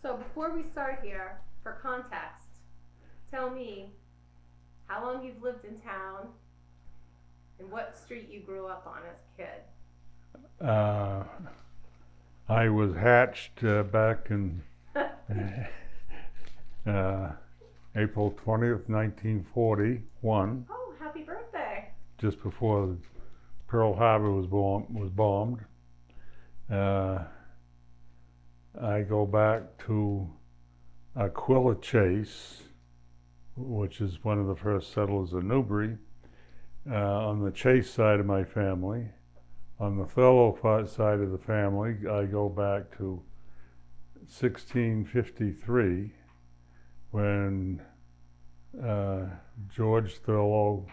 So before we start here, for context, tell me how long you've lived in town and what street you grew up on as a kid. I was hatched back in April 20th, 1941. Oh, happy birthday. Just before Pearl Harbor was bombed. I go back to Aquila Chase, which is one of the first settlers of Newbury, on the Chase side of my family. On the Thurlow side of the family, I go back to 1653, when George Thurlow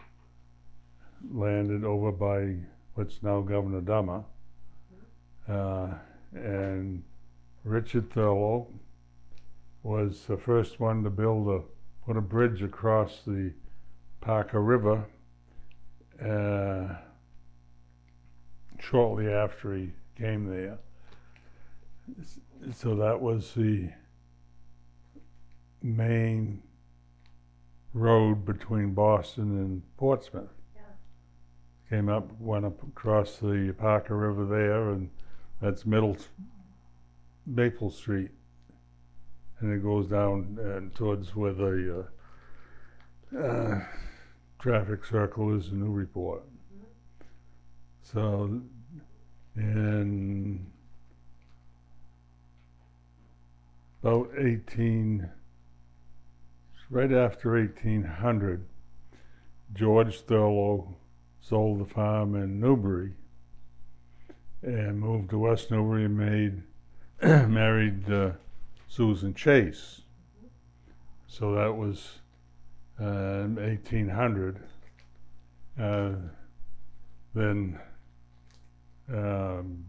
landed over by what's now Governor Dummer, and Richard Thurlow was the first one to put a bridge across the Parker River shortly after he came there. So that was the main road between Boston and Portsmouth. Came up, went up across the Parker River there, and that's Maple Street, and it goes down towards where the traffic circle is in Newburyport. So, in about right after 1800, George Thurlow sold the farm in Newbury and moved to West Newbury and married Susan Chase. So that was 1800. Then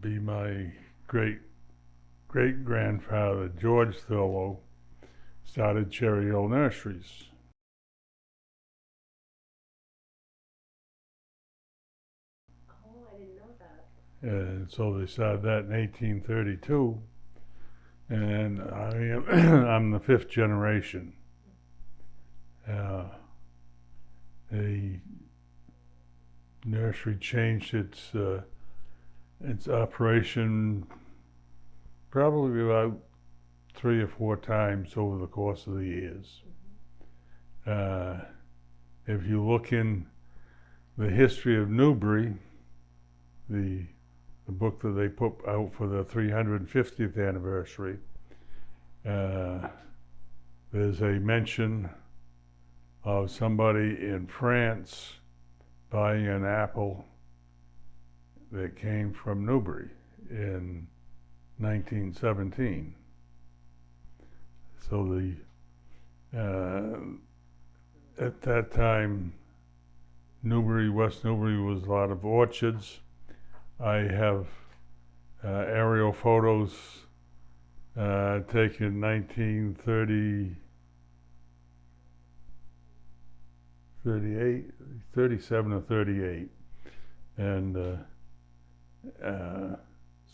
be my great-grandfather, George Thurlow, started Hill Nurseries. Oh, I didn't know that. And so they started that in 1832, and I'm the fifth generation. The nursery changed its operation probably about 3 or 4 times over the course of the years. If you look in the history of Newbury, the book that they put out for the 350th anniversary, there's a mention of somebody in France buying an apple that came from Newbury in 1917. So at that time, West Newbury was a lot of orchards. I have aerial photos taken in 37 or 38, and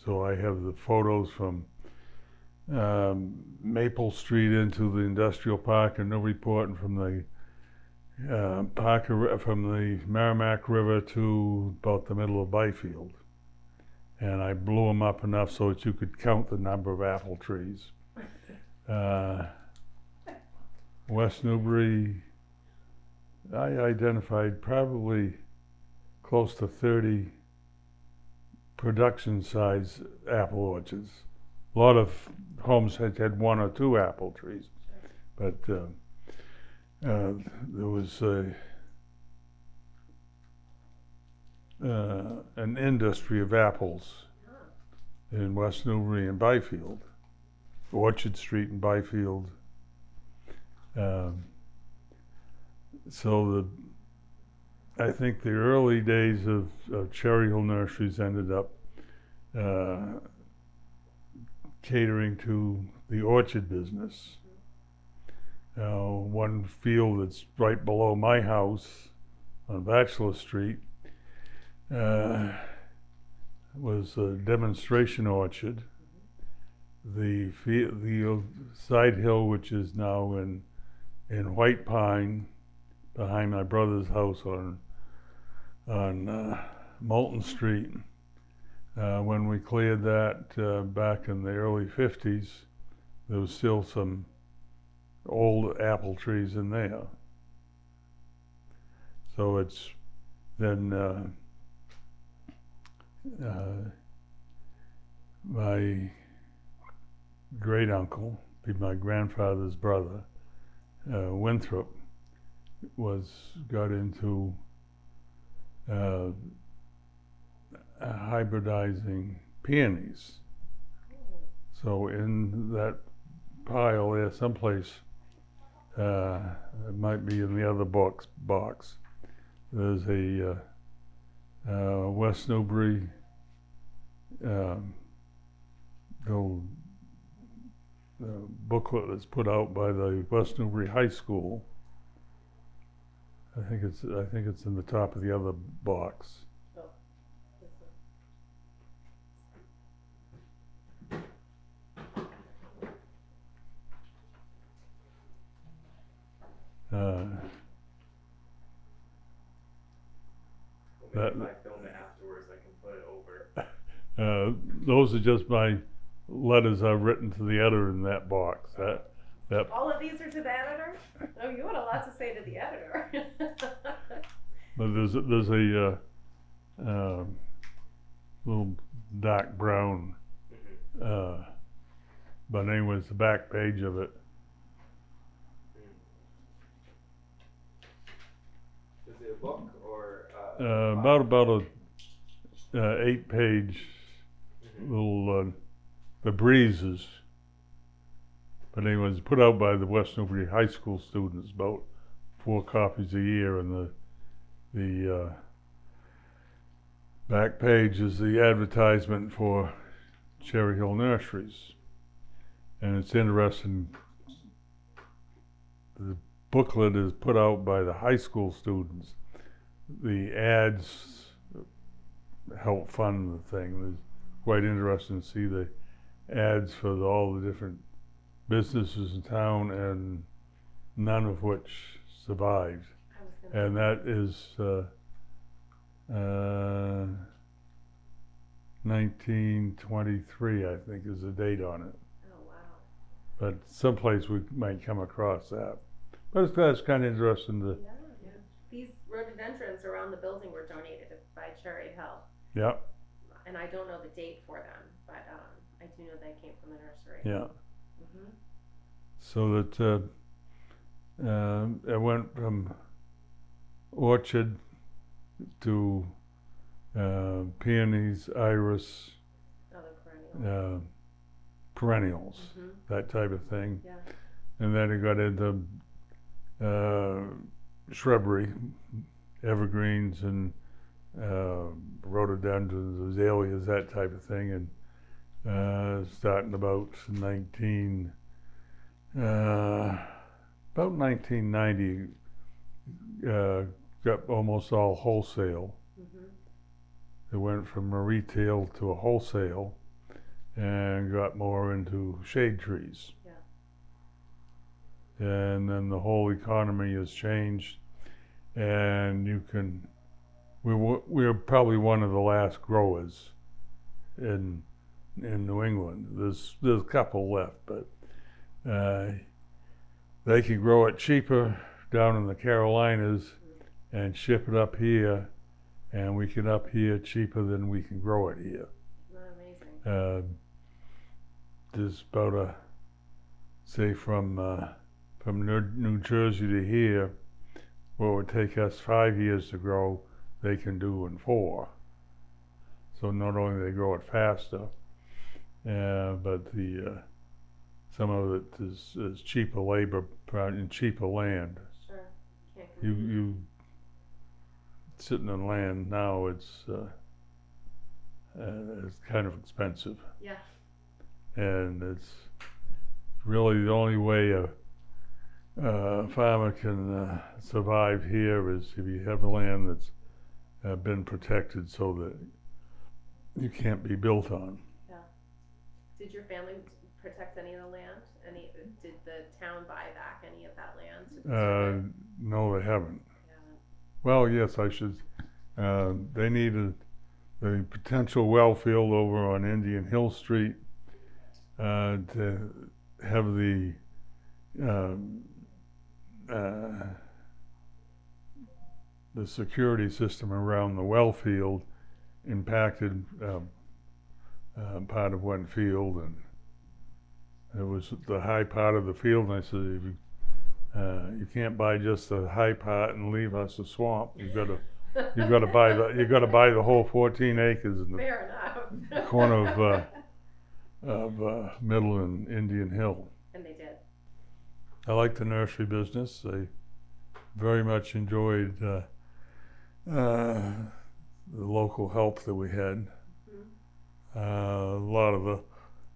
so I have the photos from Maple Street into the industrial park in Newburyport, and from the from the Merrimack River to about the middle of Byfield. And I blew them up enough so that you could count the number of apple trees. West Newbury, I identified probably close to 30 production size apple orchards. A lot of homes had 1 or 2 apple trees, but there was an industry of apples in West Newbury and Byfield, Orchard Street and Byfield. So I think the early days of Cherry Hill Nurseries ended up catering to the orchard business. One field that's right below my house on Bachelor Street was a demonstration orchard, the side hill, which is now in White Pine, behind my brother's house on Moulton Street. When we cleared that back in the early 50s, there was still some old apple trees in there. So it's then my great uncle, my grandfather's brother, Winthrop, got into hybridizing peonies. So in that pile there, someplace, it might be in the other box. There's a West Newbury little booklet that's put out by the West Newbury High School. I think it's in the top of the other box. Oh, this Maybe if I film it afterwards, I can put it over. Those are just my letters I've written to the editor in that box. That all of these are to the editor? Oh, you had a lot to say to the editor. But there's a little dark brown. But anyways, the back page of it. Is it a book or? About a 8-page little The Breezes. But anyways, put out by the West Newbury High School students, about 4 copies a year, and the back page is the advertisement for Cherry Hill Nurseries. And it's interesting, the booklet is put out by the high school students. The ads help fund the thing. It's quite interesting to see the ads for all the different businesses in town, and none of which survived. And that is 1923, I think, is the date on it. Oh, wow. But someplace we might come across that. But it's kind of interesting to. Yeah. These rhododendrons around the building were donated by Cherry Hill. Yeah. And I don't know the date for them, but I do know they came from the nursery. Yeah. Mm-hmm. So that it went from orchid to peonies, iris, Other perennials, Mm-hmm. that type of thing. Yeah. And then it got into shrubbery, evergreens and rhododendrons, azaleas, that type of thing. And starting about 1990, got almost all wholesale. Mm-hmm. It went from a retail to a wholesale, and got more into shade trees. Yeah. And then the whole economy has changed, and we're probably one of the last growers in New England. There's a couple left, but they can grow it cheaper down in the Carolinas and ship it up here, and we can up here cheaper than we can grow it here. Isn't that amazing? There's about say from New Jersey to here, what would take us 5 years to grow, they can do in 4. So not only they grow it faster, but some of it is cheaper labor and cheaper land. Sure. Can't compete. You sitting on land now, it's kind of expensive. Yeah. And it's really the only way a farmer can survive here is if you have land that's been protected so that you can't be built on. Yeah. Did your family protect any of the land? Did the town buy back any of that land to preserve it? No, they haven't. Yeah. Well, yes, I should. They needed the potential well field over on Indian Hill Street to have the security system around the well field impacted part of one field, and it was the high part of the field. And I said, you can't buy just the high part and leave us a swamp. You've got to buy the whole 14 acres in the Fair enough. corner of Middle and Indian Hill. And they did. I like the nursery business. I very much enjoyed the local help that we had. Mm-hmm. A lot of the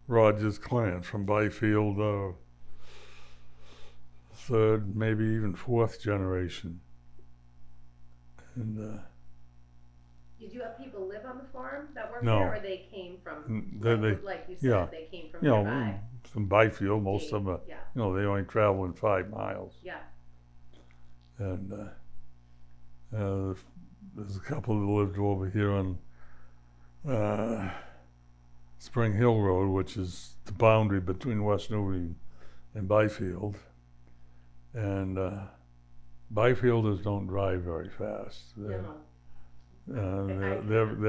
Rogers clan from Byfield, third, maybe even fourth generation. And Did you have people live on the farm that worked No. there, or they came from, like you said, yeah. they came from you know, nearby? from Byfield, most of them, Yeah, they only traveling 5 miles. yeah. And there's a couple that lived over here on Spring Hill Road, which is the boundary between West Newbury and Byfield. And Byfielders don't drive very fast. They're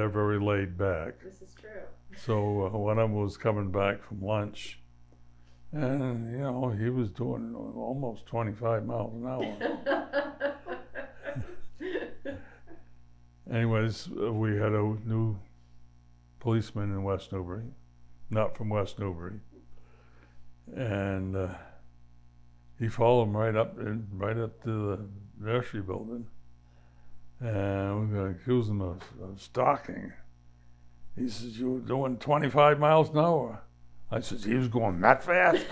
very laid back. This is true. So one of them was coming back from lunch, and he was doing almost 25 miles an hour. Anyways, we had a new policeman in West Newbury, not from West Newbury, and he followed him right up to the nursery building, and we're going to accuse him of stalking. He says, "You were doing 25 miles an hour." I says, "He was going that fast?"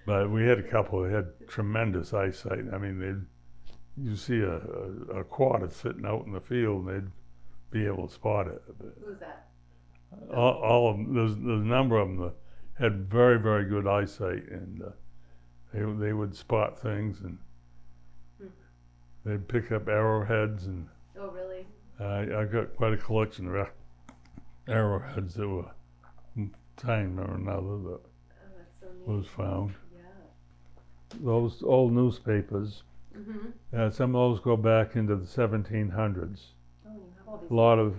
But we had a couple that had tremendous eyesight. I mean, you see a quad sitting out in the field, and they'd be able to spot it. Who's that? All of them, there's a number of them that had very, very good eyesight, and they would spot things, and they'd pick up arrowheads, and Oh, really? I got quite a collection of arrowheads that were time or another that That's so neat. was found. Yeah. Those old newspapers, Mm-hmm. some of those go back into the 1700s. Oh, you have all these. A lot of,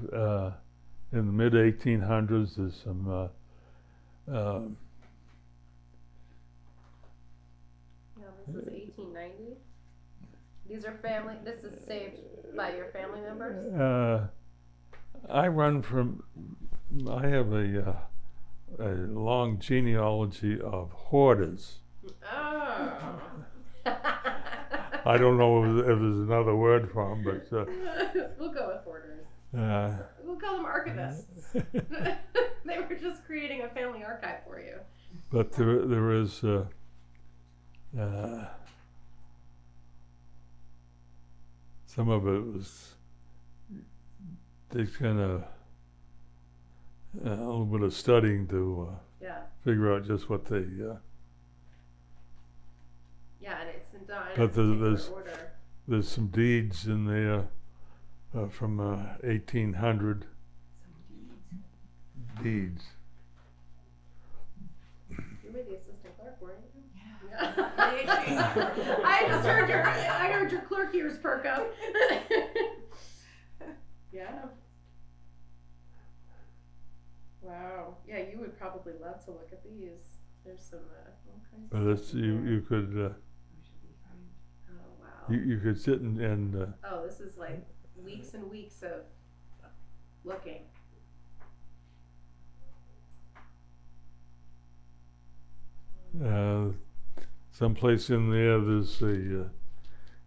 in the mid 1800s, there's some Yeah, this is 1890. These are family. This is saved by your family members. I have a long genealogy of hoarders. Oh. I don't know if there's another word for them, but We'll go with hoarders. uh, We'll call them archivists. They were just creating a family archive for you. but there is some of it was they kind of a little bit of studying to Yeah. figure out just what they. Yeah, and it's done in But a particular there's- order. There's some deeds in there from 1800 deeds. You were the assistant clerk, weren't you? Yeah. I heard your clerk ears perk up. Yeah. Wow. Yeah, you would probably love to look at these. There's some all kinds But of it's, stuff in there. you could Oh wow. you could sit and Oh, this is like weeks and weeks of looking. someplace in there there's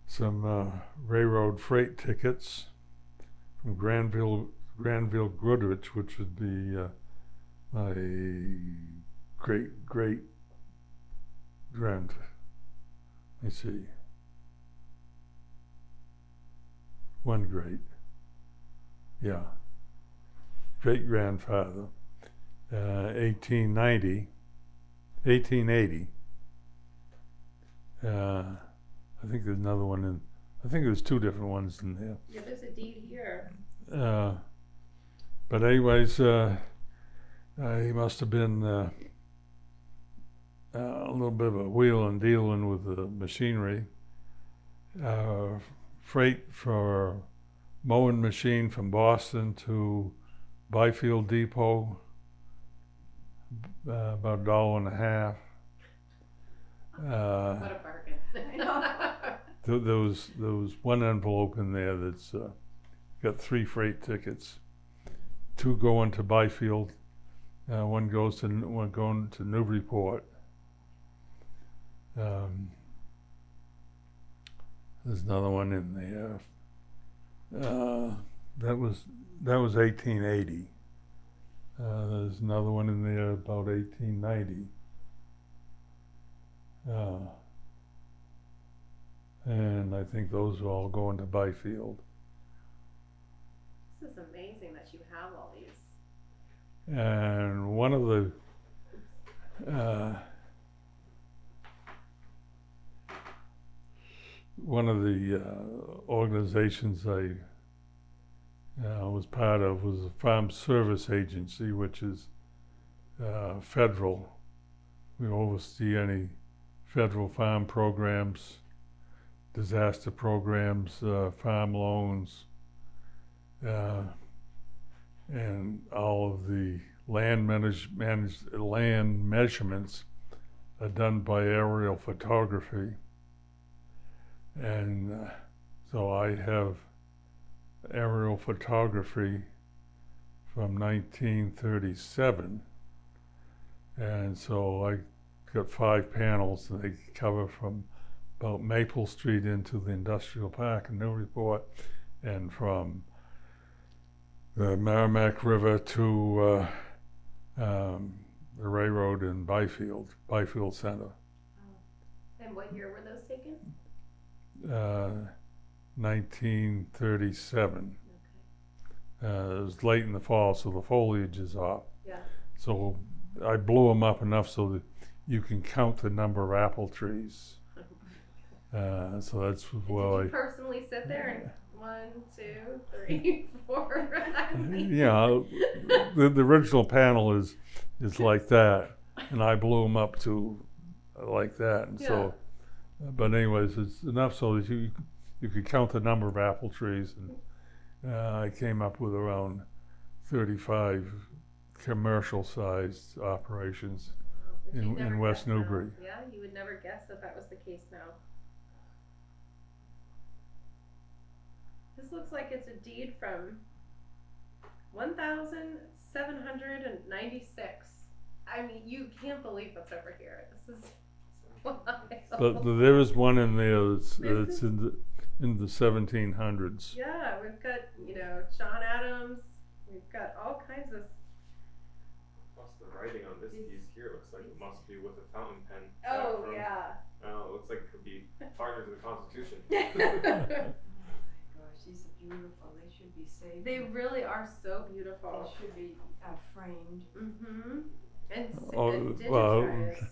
some railroad freight tickets from Granville Goodrich, which would be my great grand. Let me see. One great. Yeah. great-grandfather, 1880. I think there's another one in, I think there's two different ones in there. Yeah, there's a deed here. But anyways, he must have been a little bit of a wheeling dealing with the machinery. Freight for mowing machine from Boston to Byfield Depot, about $1.50. What a bargain. There was one envelope in there that's got 3 freight tickets. 2 going to Byfield, one going to Newburyport. There's another one in there. That was 1880. There's another one in there about 1890. And I think those are all going to Byfield. This is amazing that you have all these. And one of the organizations I was part of was the Farm Service Agency, which is federal. We oversee any federal farm programs, disaster programs, farm loans, and all of the land measurements are done by aerial photography. And so I have aerial photography from 1937, and so I got 5 panels that they cover from about Maple Street into the industrial park in Newburyport, and from the Merrimack River to the railroad in Byfield Center. And what year were those taken? 1937. Okay. It was late in the fall, so the foliage is off. Yeah. So I blew them up enough so that you can count the number of apple trees. So that's well. Did you personally sit there and 1, 2, 3, 4? Yeah, the original panel is like that, and I blew them up to like that, and so. But anyways, it's enough so that you could count the number of apple trees, and I came up with around 35 commercial-sized operations in West Newbury. Yeah, you would never guess that was the case now. This looks like it's a deed from 1796. I mean, you can't believe what's over here. This is wild. But there is one in there that's in the 1700s. Yeah, we've got, John Adams. We've got all kinds of. Plus the writing on this piece here looks like it must be with a fountain pen. Oh, yeah. It looks like it could be partner to the Constitution. These are beautiful. They should be saved. They really are so beautiful. They should be framed. Mm-hmm. And digitized.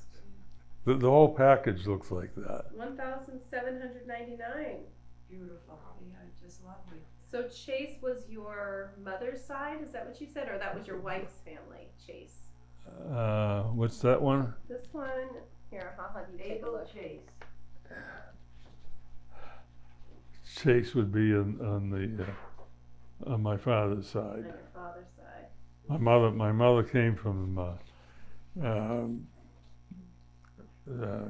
The whole package looks like that. 1,799. Beautiful. Yeah, just lovely. So Chase was your mother's side? Is that what you said, or that was your wife's family, Chase? What's that one? This one here. I'll have you take a look. Chase. Chase would be on my father's On side. your father's side. My mother came from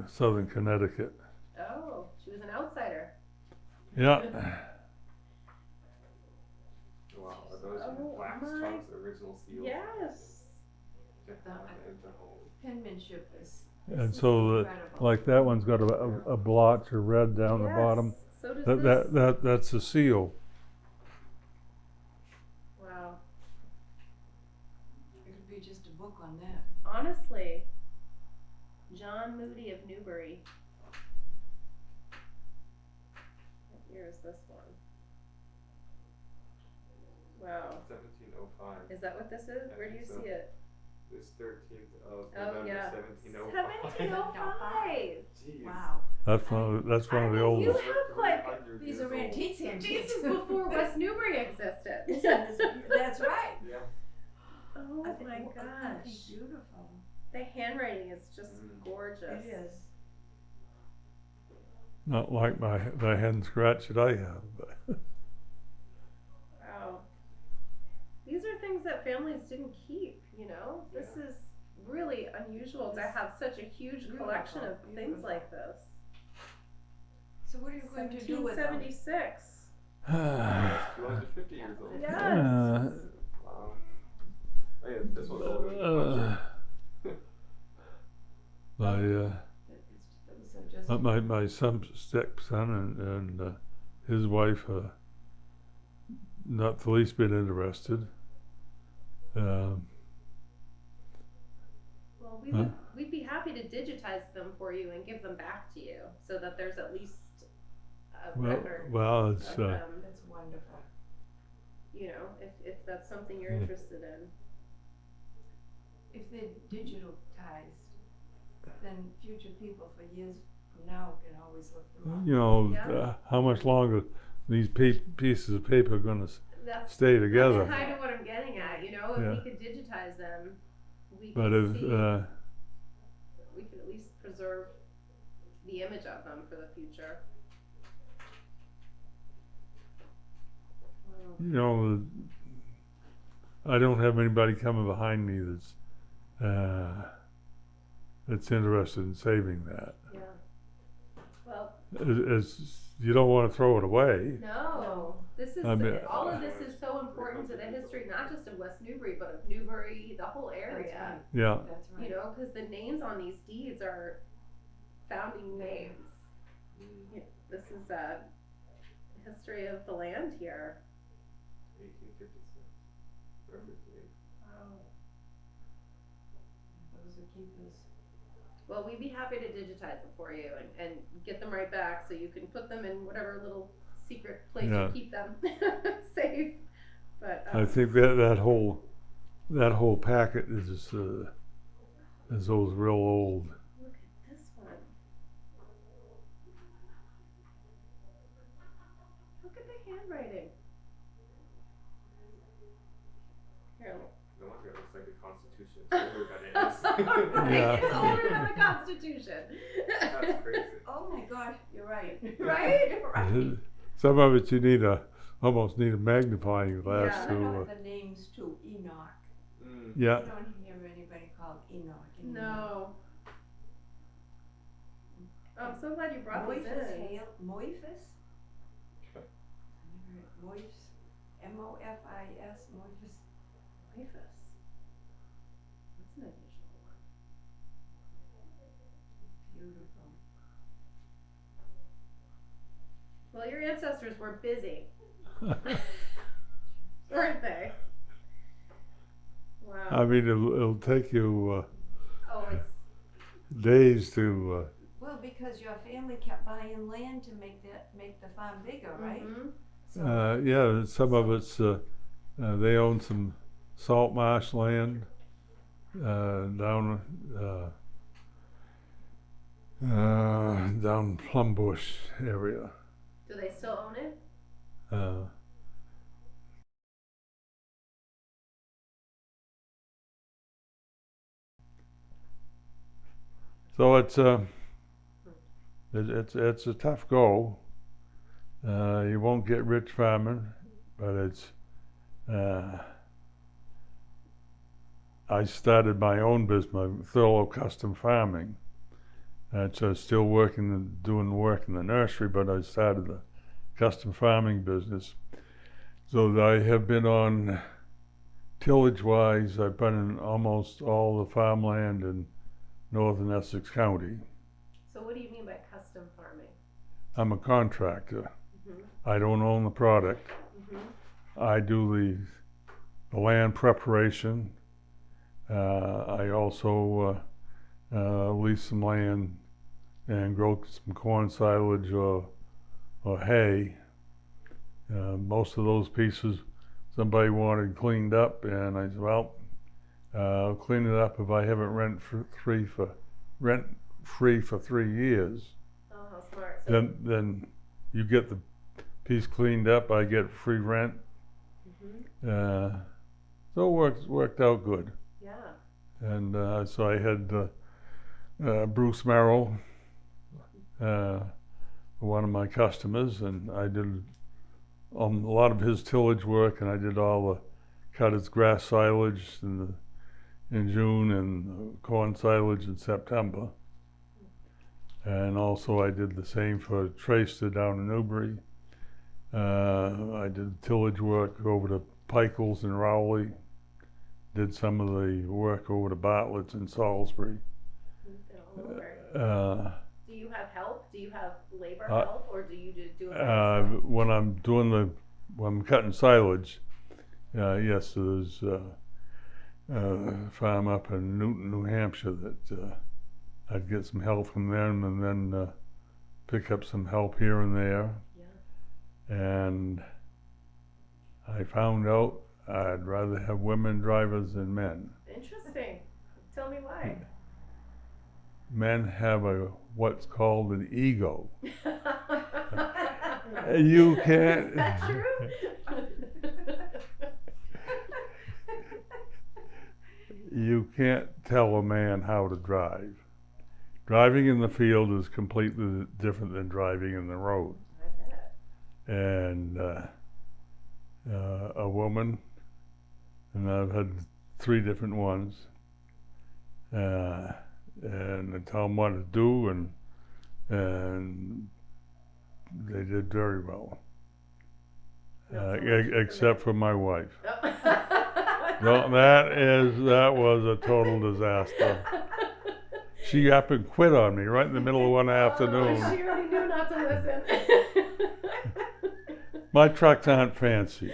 southern Connecticut. Oh, she was an outsider. Yeah. Wow, are those wax chunks, original seals? Yes. Get that into home. Penmanship is. And so like that one's got a blotch of red down the bottom. So does this. That's a seal. Wow. It could be just a book on that. Honestly, John Moody of Newbury. What year is this one? Wow. 1705. Is that what this is? Where do you So- see it? This 13th of Oh, November, yeah. 1705. 1705. Jeez. Wow. That's one of the You oldest. look like 300 These years are old. antiques, this antiques. is before West Newbury existed. That's right. Yeah. Oh I think- my aren't they gosh. beautiful. The handwriting is just Mm. gorgeous. It is. Not like the hand scratch that I have. But Wow. These are things that families didn't keep, you know? This Yeah. is really unusual to This- have such a huge collection of Beautiful, things beautiful. like this. So what are you going to do with them? 1776. That's 250 years old. Yes. Wow. Oh, yeah, this one's older. my stepson and his wife are not the least bit interested. Well, Huh? we'd be happy to digitize them for you and give them back to you so that there's at least a record Well, it's of them, That's wonderful. you know, if that's something you're Yeah. interested in. If they're digitalized, then future people for years from now can always look them up. you know Yeah. how much longer these pieces of paper are going to That's stay together. That's kind of what I'm getting at, you know, if Yeah. we could digitize them, we But could if see, we could at least preserve the image of them for the future. Wow. you know, I don't have anybody coming behind me that's interested in saving that. Yeah. Well, You don't want to throw it away. no, this is, I mean- all of this is so important to the history, not just of West Newbury, but of Newbury, the whole area. Yeah. That's You right. know, because the names on these deeds are founding names. Mm, Yeah, this is a history of the land here. 1856. Perfect name. Wow. Those are keepers. Well, we'd be happy to digitize them for you and get them right back so you can put them in whatever little secret place Yeah. you keep them safe. But I think that whole packet is those real old. look at this one. Look at the handwriting. Here, No wonder it looks like the Constitution. It's older than it is. Yeah. It's older than the Constitution. That's crazy. Oh my gosh, you're right. Right? Right. Some of it you almost need a magnifying glass Yeah. I to. know the names too. Enoch. Mm. Yeah. You don't hear anybody called Enoch anymore. No. Oh, I'm so glad you brought this Moifus, in. Moifus? Moifus. M-O-F-I-S, Moifus. Moifus. That's an unusual one. Beautiful. Well, your ancestors were busy, weren't they? Wow. I mean, it'll take you Oh, it's days to. Well, because your family kept buying land to make the farm bigger, right? mhm. So Yeah, some of it's they own some salt marsh land down down Plum Bush area. Do they still own it? So it's a tough go. You won't get rich farming, but it's. I started my own business, my Thurlow Custom Farming. So still doing work in the nursery, but I started the custom farming business. So I have been on tillage-wise. I've been in almost all the farmland in northern Essex County. So what do you mean by custom farming? I'm a contractor. Mhm. I don't own the product. Mhm. I do the land preparation. I also lease some land and grow some corn silage or hay. Most of those pieces somebody wanted cleaned up, and I said, well, I'll clean it up if I have it rent-free for 3 years. Oh, how smart. So, Then you get the piece cleaned up, I get free rent. So it worked out good. yeah. And so I had Bruce Merrill, one of my customers, and I did a lot of his tillage work, and I did all the cut his grass silage in June and corn silage in September. And also I did the same for Tracer down in Newbury. I did tillage work over to Pikel's in Rowley. Did some of the work over to Bartlett's in Salisbury. You've been all over. Do you have help? Do you have labor help, or do you just do it by yourself? When I'm cutting silage, yes, there's a farm up in Newton, New Hampshire that I'd get some help from them, and then pick up some help here and there. Yeah. And I found out I'd rather have women drivers than men. Interesting. Tell me why. Men have what's called an ego. You can't. Is that true? You can't tell a man how to drive. Driving in the field is completely different than driving in the road. I bet. And a woman, and I've had 3 different ones, and I tell them what to do, and they did very well, except for my wife. No, that was a total disaster. She up and quit on me right in the middle of one afternoon. She already knew not to listen. My trucks aren't fancy.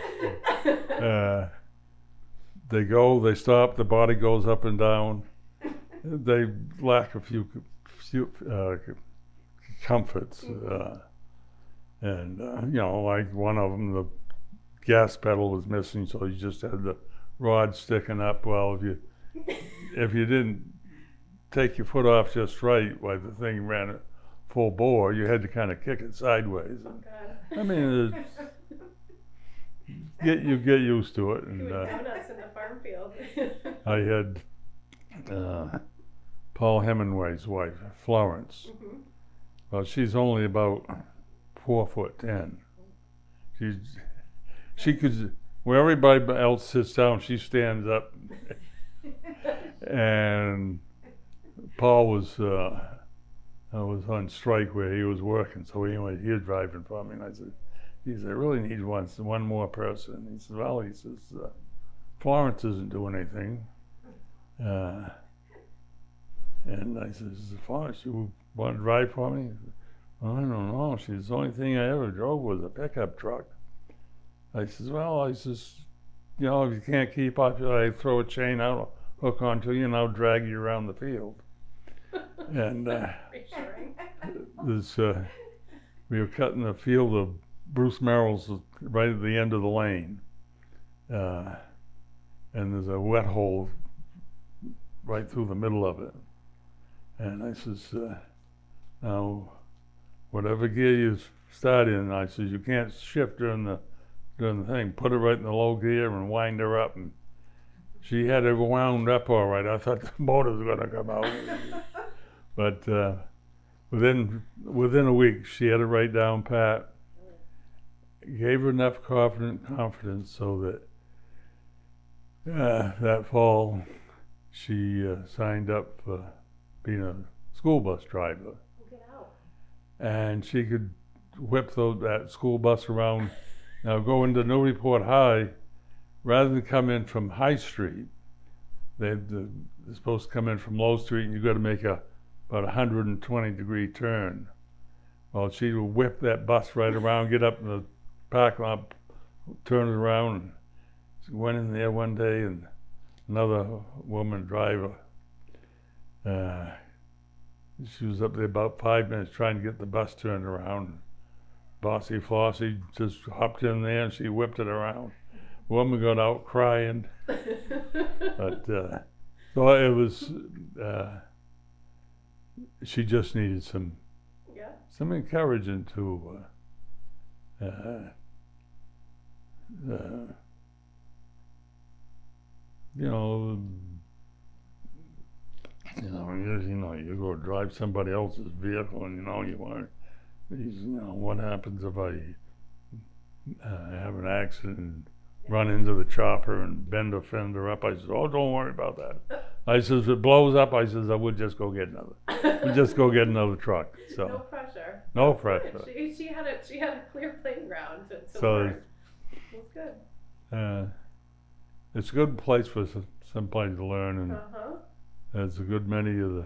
They stop, the body goes up and down. They lack a few comforts. And like one of them, the gas pedal was missing, so you just had the rod sticking up. Well, if you didn't take your foot off just right while the thing ran at full bore, you had to kind of kick it sideways. Oh, God. I mean, you get used to it. And donuts in the farm field. I had Paul Hemingway's wife, Florence. Mm-hmm. Well, she's only about 4'10". She could, where everybody else sits down, she stands up. And Paul was on strike where he was working, so anyway, he was driving for me, and I said, geez, I really need one more person. He said, well, Florence isn't doing anything. And I said, Florence, you want to drive for me? Well, I don't know. The only thing I ever drove was a pickup truck. I says, well, if you can't keep up, I throw a chain out, hook onto you, and I'll drag you around the field. And we were cutting the field of Bruce Merrill's right at the end of the lane. And there's a wet hole right through the middle of it. And I says, now, whatever gear you start in, I says, you can't shift during the thing. Put her right in the low gear and wind her up. And she had it wound up all right. I thought the motor was going to come out. But within a week, she had it right down pat. Gave her enough confidence so that that fall she signed up for being a school bus driver. Get out. And she could whip that school bus around. Now go into Newburyport High, rather than come in from High Street, they're supposed to come in from Low Street, and you've got to make about 120-degree turn. Well, she would whip that bus right around, get up in the parking lot, turn it around. And she went in there one day, and another woman driver, she was up there about 5 minutes trying to get the bus turned around. Bossy Flossie just hopped in there and she whipped it around. woman got out crying. But so it was. She just needed some encouraging to. You go drive somebody else's vehicle, and you want. What happens if I have an accident and run into the chopper and bend a fender up? I said, "Oh, don't worry about that." I says, "If it blows up," I says, "I would just go get another. We'll just go get another truck." So no pressure. no pressure. She had a clear playing ground to So learn. That's good. It's a good place for somebody to learn, and there's a good many of the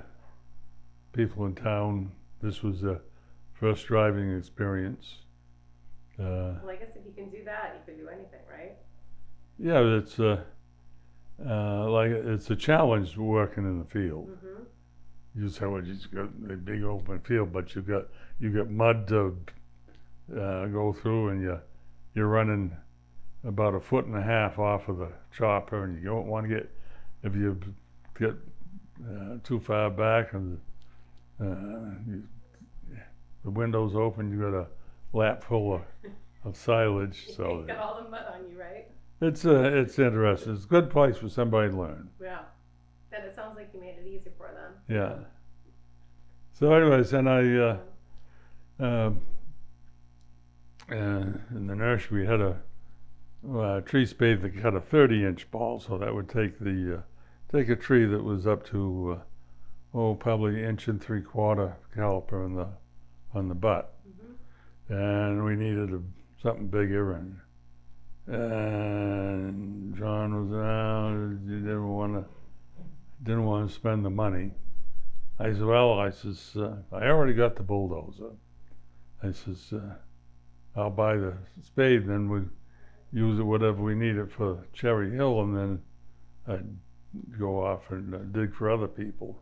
people in town. This was their first driving experience. Well, I guess if you can do that, you can do anything, right? Yeah, it's it's a challenge working in the field. You just got a big open field, but you got mud to go through, and you're running about 1.5 feet off of the chopper, and you don't want to if you get too far back and the window's open, you got a lap full of silage. So you got all the mud on you, right? It's interesting. It's a good place for somebody to learn. Yeah. And it sounds like you made it easy for them. Yeah. So anyways, and I in the nursery we had a tree spade that cut a 30-inch ball, so that would take a tree that was up to probably 1.75 inch caliper on the butt, and we needed something bigger, and John was out. He didn't want to spend the money. I said, "Well," I says, "I already got the bulldozer." I says, "I'll buy the spade, then we use it whatever we need it for Cherry Hill, and then I'd go off and dig for other people."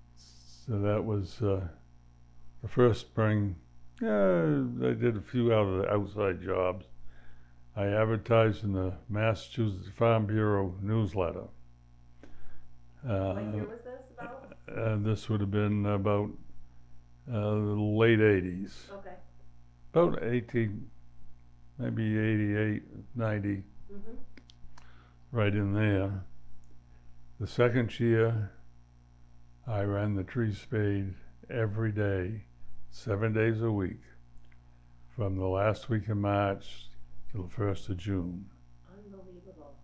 So that was the first spring. I did a few out of the outside jobs. I advertised in the Massachusetts Farm Bureau newsletter. What year was this about? This would have been about the late 80s. Okay. About 18, maybe 88, 90, right in there. The second year, I ran the tree spade every day, 7 days a week, from the last week of March to the 1st of June. Unbelievable.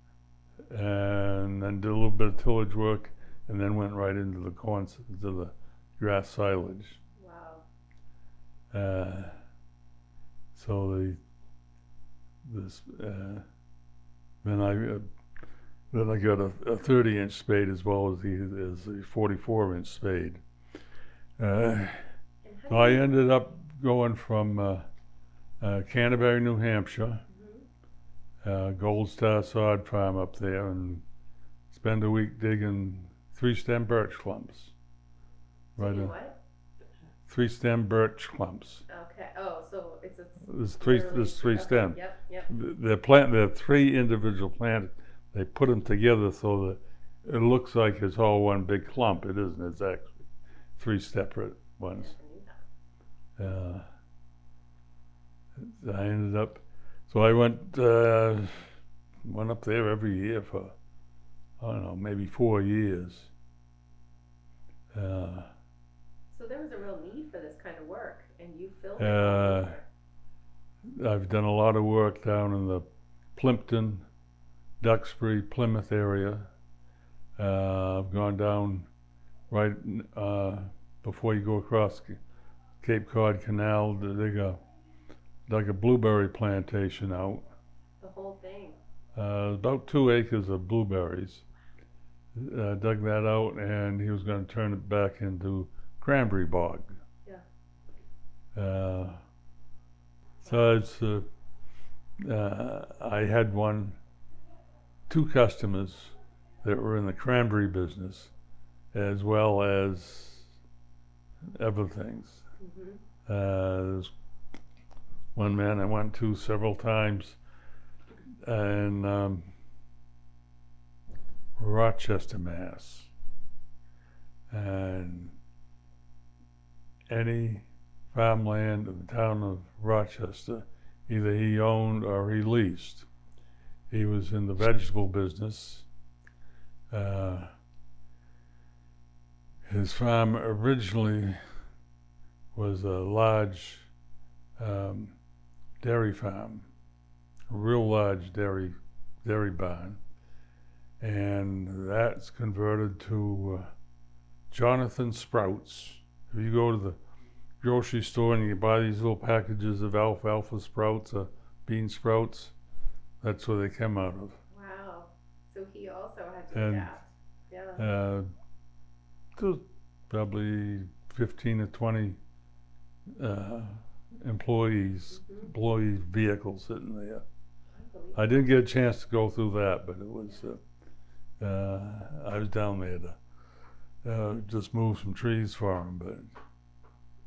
And then did a little bit of tillage work, and then went right into the grass silage. Wow. So then I got a 30-inch spade as well as the 44-inch spade. So I ended up going from Cranberry, New Hampshire, Gold Star Sod Farm up there, and spend a week digging 3-stem birch clumps. What? 3-stem birch clumps. Okay. Oh, so it's There's three stems. Yep. They're 3 individual plants. They put them together so that it looks like it's all one big clump. It isn't. It's actually 3 separate ones. I ended up. So I went up there every year for, I don't know, maybe 4 years. So there was a real need for this kind of work, and you filled it. I've done a lot of work down in the Plimpton, Duxbury, Plymouth area. I've gone down right before you go across Cape Cod Canal to dig a blueberry plantation out. The whole thing. About 2 acres of blueberries. Dug that out, and he was going to turn it back into cranberry bog. Yeah. So it's I had 2 customers that were in the cranberry business, as well as other things. There's one man I went to several times in Rochester, Mass. And any farmland in the town of Rochester, either he owned or he leased. He was in the vegetable business. His farm originally was a large dairy farm, a real large dairy barn, and that's converted to Jonathan Sprouts. If you go to the grocery store and you buy these little packages of alfalfa sprouts or bean sprouts, that's where they come out of. Wow. So he also had to adapt. Yeah. There's probably 15 to 20 employee vehicles sitting there. I didn't get a chance to go through that, but it was, I was down there to just move some trees for him. But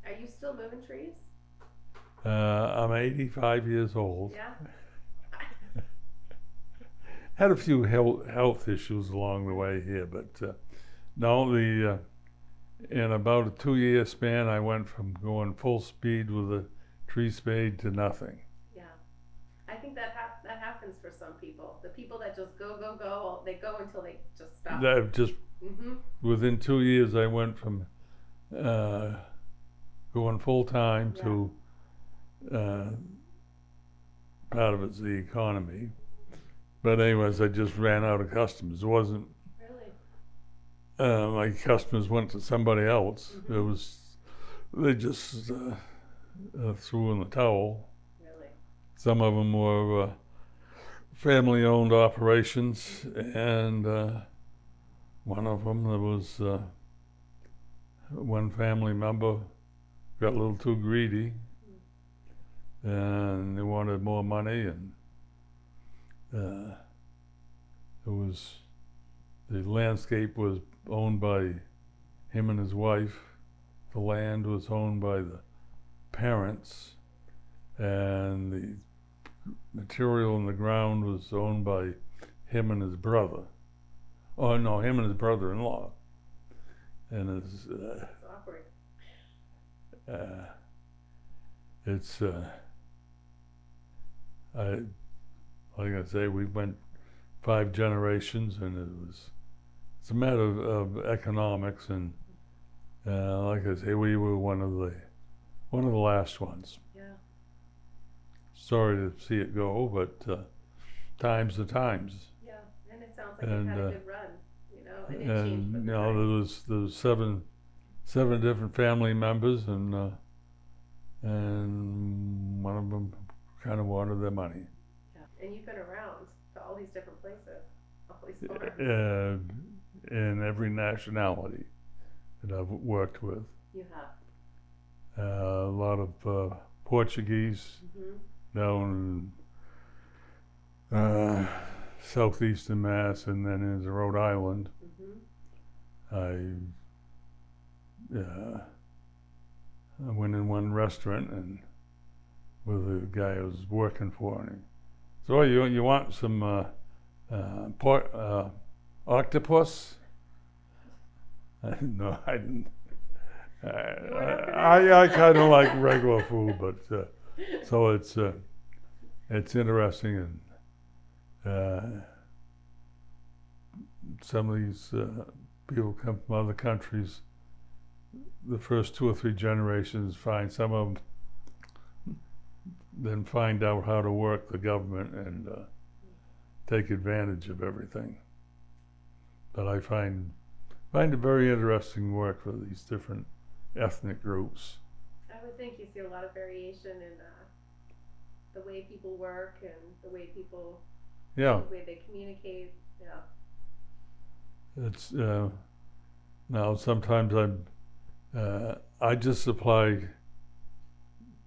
Are you still moving trees? I'm 85 years old. Yeah. Had a few health issues along the way here, but no, in about a 2-year span, I went from going full speed with a tree spade to nothing. Yeah. I think that happens for some people. The people that just go, they go until they just stop. That just within 2 years, I went from going full time to part of it's the economy. But anyways, I just ran out of customers. It wasn't my customers went to somebody else. It was they just threw in the towel. Really? Some of them were family-owned operations, and one of them, there was one family member got a little too greedy, and they wanted more money, and the landscape was owned by him and his wife. The land was owned by the parents, and the material in the ground was owned by him and his brother. Oh no, him and his brother-in-law. And his That's awkward. it's like I say, we went 5 generations, and it's a matter of economics, and like I say, we were one of the last ones. Yeah. Sorry to see it go, but times are times. Yeah, and it sounds like you had a good run, and it changed And with you the know, time. there was seven different family members, and one of them kind of wanted their money. Yeah. And you've been around to all these different places, all these farms. In every nationality that I've worked with. You have. A lot of Portuguese down in southeastern Mass, and then in Rhode Island. I went in one restaurant and with the guy who was working for me. So you want some octopus? No, I didn't. I kind of like regular food, but so it's interesting, and some of these people come from other countries. The first 2 or 3 generations find some of them, then find out how to work the government and take advantage of everything. But I find it very interesting work for these different ethnic groups. I would think you see a lot of variation in the way people work and the way people, the way they communicate. Yeah. It's now sometimes I just supply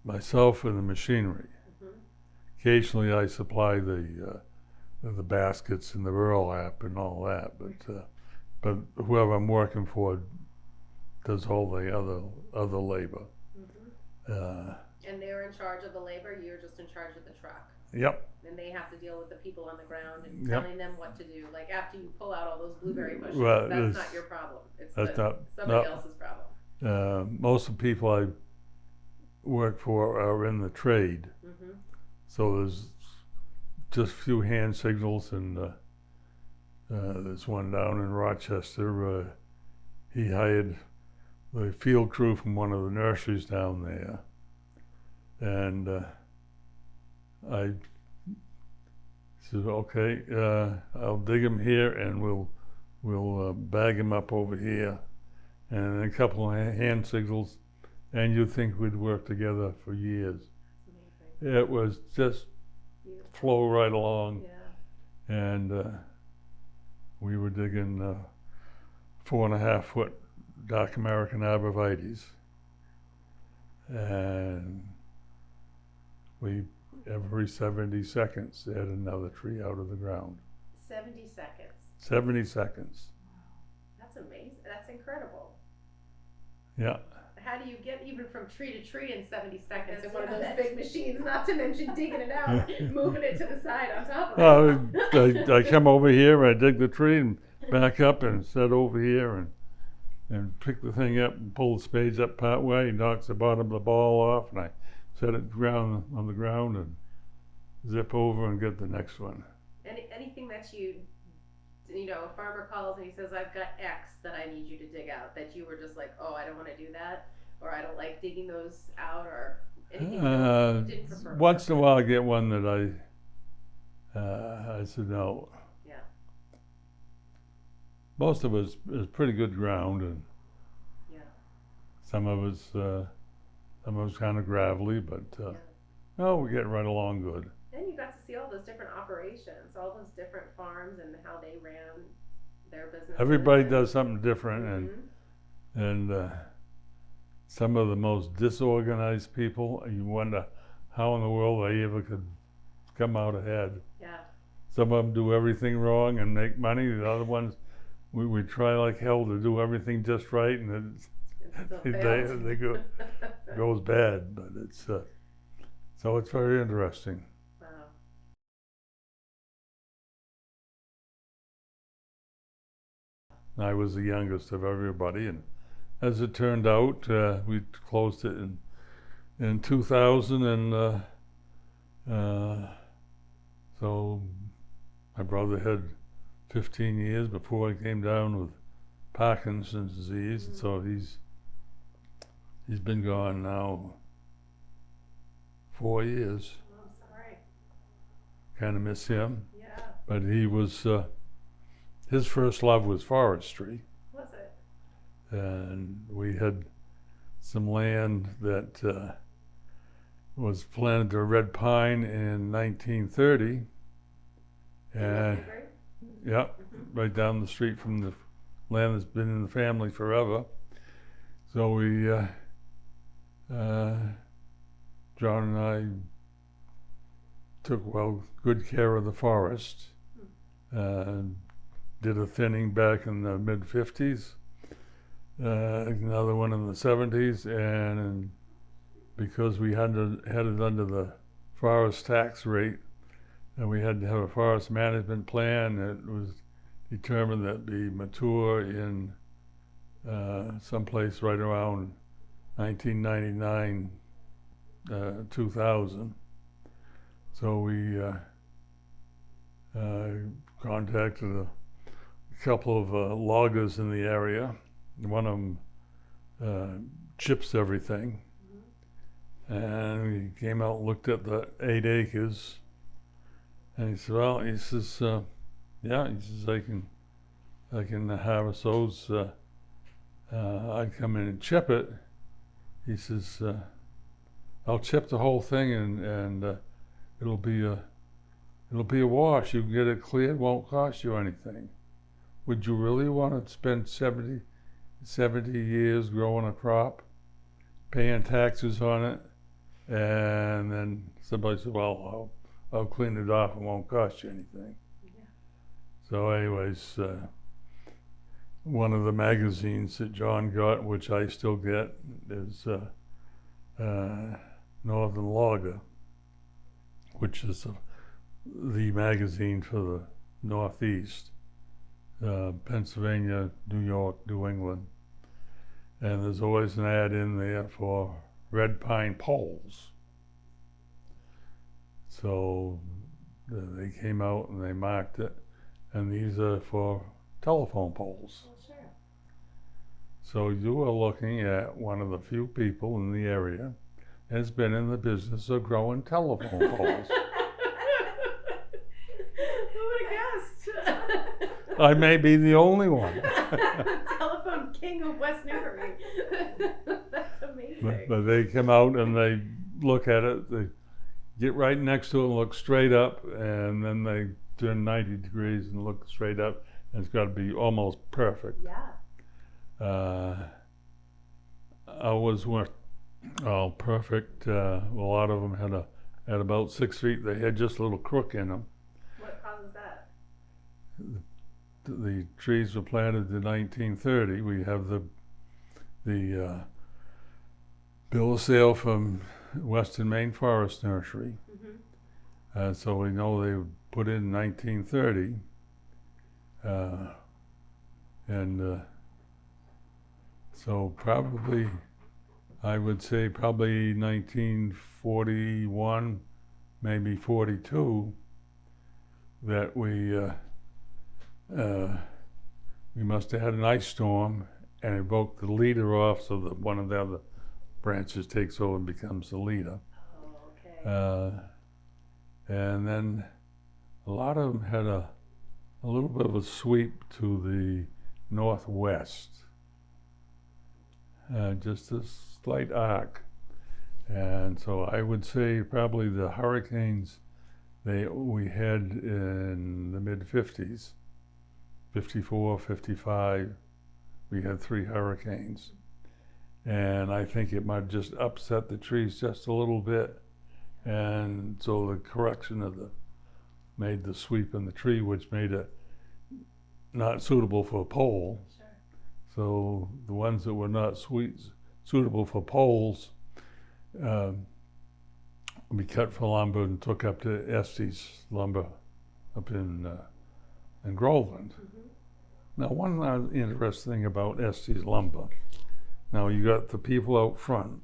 myself with the machinery. Occasionally I supply the baskets and the burlap and all that, but whoever I'm working for does all the other labor. And they're in charge of the labor, you're just in charge of the truck. Yep. And they have to deal with the people on the ground and Yep. telling them what to do. Like after you pull out all those blueberry bushes, Well, that's not your problem. It's that's somebody else's problem. Most of the people I work for are in the trade, Mm-hmm. so there's just a few hand signals, and there's one down in Rochester. He hired the field crew from one of the nurseries down there, and I said, okay, I'll dig him here, and we'll bag him up over here, and a couple of hand signals, and you'd think we'd work together for years. Amazing. It was just Beautiful. flow right along, Yeah. and we were digging 4.5 foot dark American arborvitaes, and we every 70 seconds add another tree out of the ground. 70 seconds. 70 seconds. That's amazing. That's incredible. Yeah. How do you get even from tree to tree in 70 seconds in That's- one of those that's- big machines? Not to mention digging it out, moving it to the side on top Oh, of it. I come over here, I dig the tree and back up and set over here and pick the thing up and pull the spades up part way. He knocks the bottom of the ball off, and I set it down on the ground and zip over and get the next one. Anything that you know, a farmer calls and he says, I've got X that I need you to dig out, that you were just like, oh, I don't want to do that, or I don't like digging those out, or anything you didn't prefer? Once in a while I get one that I said no. Yeah. Most of it is pretty good ground, and Yeah. some of it's kind of gravelly, but Yeah. no, we're getting right along good. Then you got to see all those different operations, all those different farms and how they ran their business. Everybody does something different, Mhm. and some of the most disorganized people, you wonder how in the world they ever could come out ahead. Yeah. Some of them do everything wrong and make money. The other ones, we try like hell to do everything just right, and It still they fails. goes bad. But it's so it's very interesting. Wow. I was the youngest of everybody, and as it turned out, we closed it in 2000, and so my brother had 15 years before I came down with Parkinson's disease, and so he's been gone now 4 years. Oh, I'm sorry. Kind of miss him, Yeah. but he was his first love was forestry. Was it? And we had some land that was planted to red pine in 1930, and West Newbury? yeah, Mhm. right down the street from the land that's been in the family forever. So we, John and I, took good care of the forest, and did a thinning back in the mid 50s. Another one in the 70s, and because we had it under the forest tax rate, and we had to have a forest management plan, it was determined that it'd be mature in someplace right around 1999, 2000. So we contacted a couple of loggers in the area. One of them chips everything, and we came out and looked at the 8 acres, and he said, well, he says, yeah, he says, I can harvest those, I'd come in and chip it. He says, I'll chip the whole thing, and it'll be a wash. You can get it cleared, won't cost you anything. Would you really want to spend 70 years growing a crop, paying taxes on it, and then somebody said, well, I'll clean it off, it won't cost you anything. Yeah. So anyways, one of the magazines that John got, which I still get, is Northern Logger, which is the magazine for the Northeast, Pennsylvania, New York, New England. And there's always an ad in there for red pine poles. So they came out and they marked it, and these are for telephone poles. Well, sure. So you are looking at one of the few people in the area that has been in the business of growing telephone poles. Who would have guessed? I may be the only one. Telephone king of West Newbury. That's amazing. But they come out and they look at it, they get right next to it and look straight up, and then they turn 90 degrees and look straight up, and it's got to be almost perfect. Yeah. Ours weren't all perfect. A lot of them had about 6 feet. They had just a little crook in them. What causes that? The trees were planted in 1930. We have the bill of sale from Western Maine Forest Nursery. Mm-hmm. So we know they were put in 1930. So probably, I would say probably 1941, maybe 42, that we must have had an ice storm and it broke the leader off, so that one of the other branches takes over and becomes the leader. Oh, okay. And then a lot of them had a little bit of a sweep to the northwest, just a slight arc. And so I would say probably the hurricanes we had in the mid-50s, 54, 55, we had 3 hurricanes. And I think it might just upset the trees just a little bit. And so the correction made the sweep in the tree, which made it not suitable for a pole. Sure. So the ones that were not suitable for poles, we cut for lumber and took up to Estes Lumber up in Groveland. Mm-hmm. Now, one interesting thing about Estes Lumber, now you got the people out front,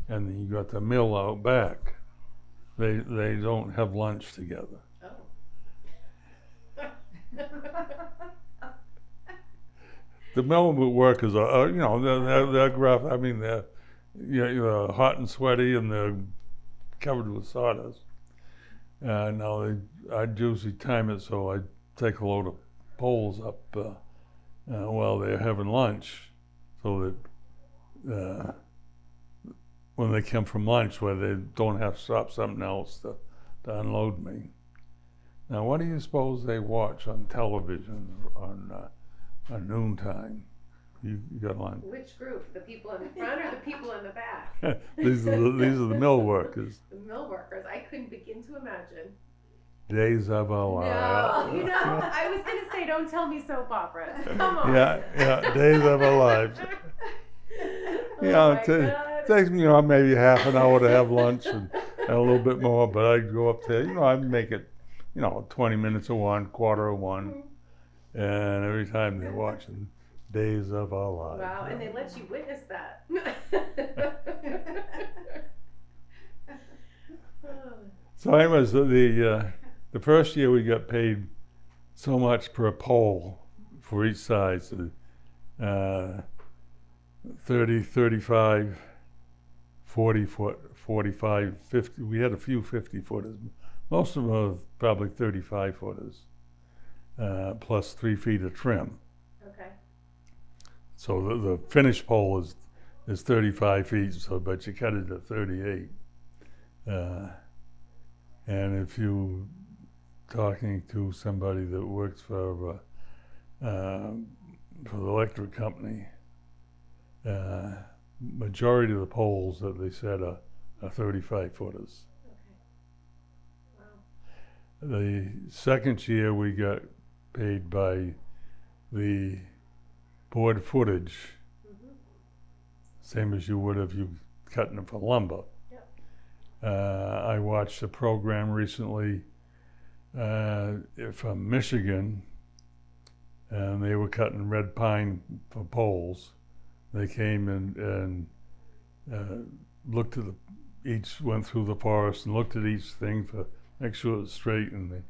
and then you got the mill out back. They don't have lunch together. Oh. The mill workers are, they're gruff. I mean, they're hot and sweaty, and they're covered with sawdust. Now I'd usually time it so I'd take a load of poles up while they're having lunch, so that when they come from lunch, where they don't have to stop something else to unload me. Now, what do you suppose they watch on television on noontime? You got lunch. Which group? The people in the front or the people in the back? These are the mill workers. The mill workers. I couldn't begin to imagine. Days of our lives. No, I was going to say, don't tell me soap operas. Come on. Yeah, days of our lives. Oh my it God. takes me maybe half an hour to have lunch and a little bit more, but I'd go up there, I'd make it, 20 minutes of one, quarter of one, and every time they're watching Days of Our Lives. Wow, and they let you witness that. So anyways, the first year we got paid so much per pole for each side, so, 30, 35, 40 foot, 45, 50. We had a few 50 footers. Most of them are probably 35 footers, plus 3 feet of trim. Okay. So the finished pole is 35 feet, but you cut it to 38. And if you talking to somebody that works for the electric company, majority of the poles that they said are 35 footers. Okay. Wow. The second year we got paid by the board footage, Mm-hmm. same as you would if you cutting it for lumber. Yep. I watched a program recently from Michigan, and they were cutting red pine for poles. They came and looked at each went through the forest and looked at each thing to make sure it was straight. And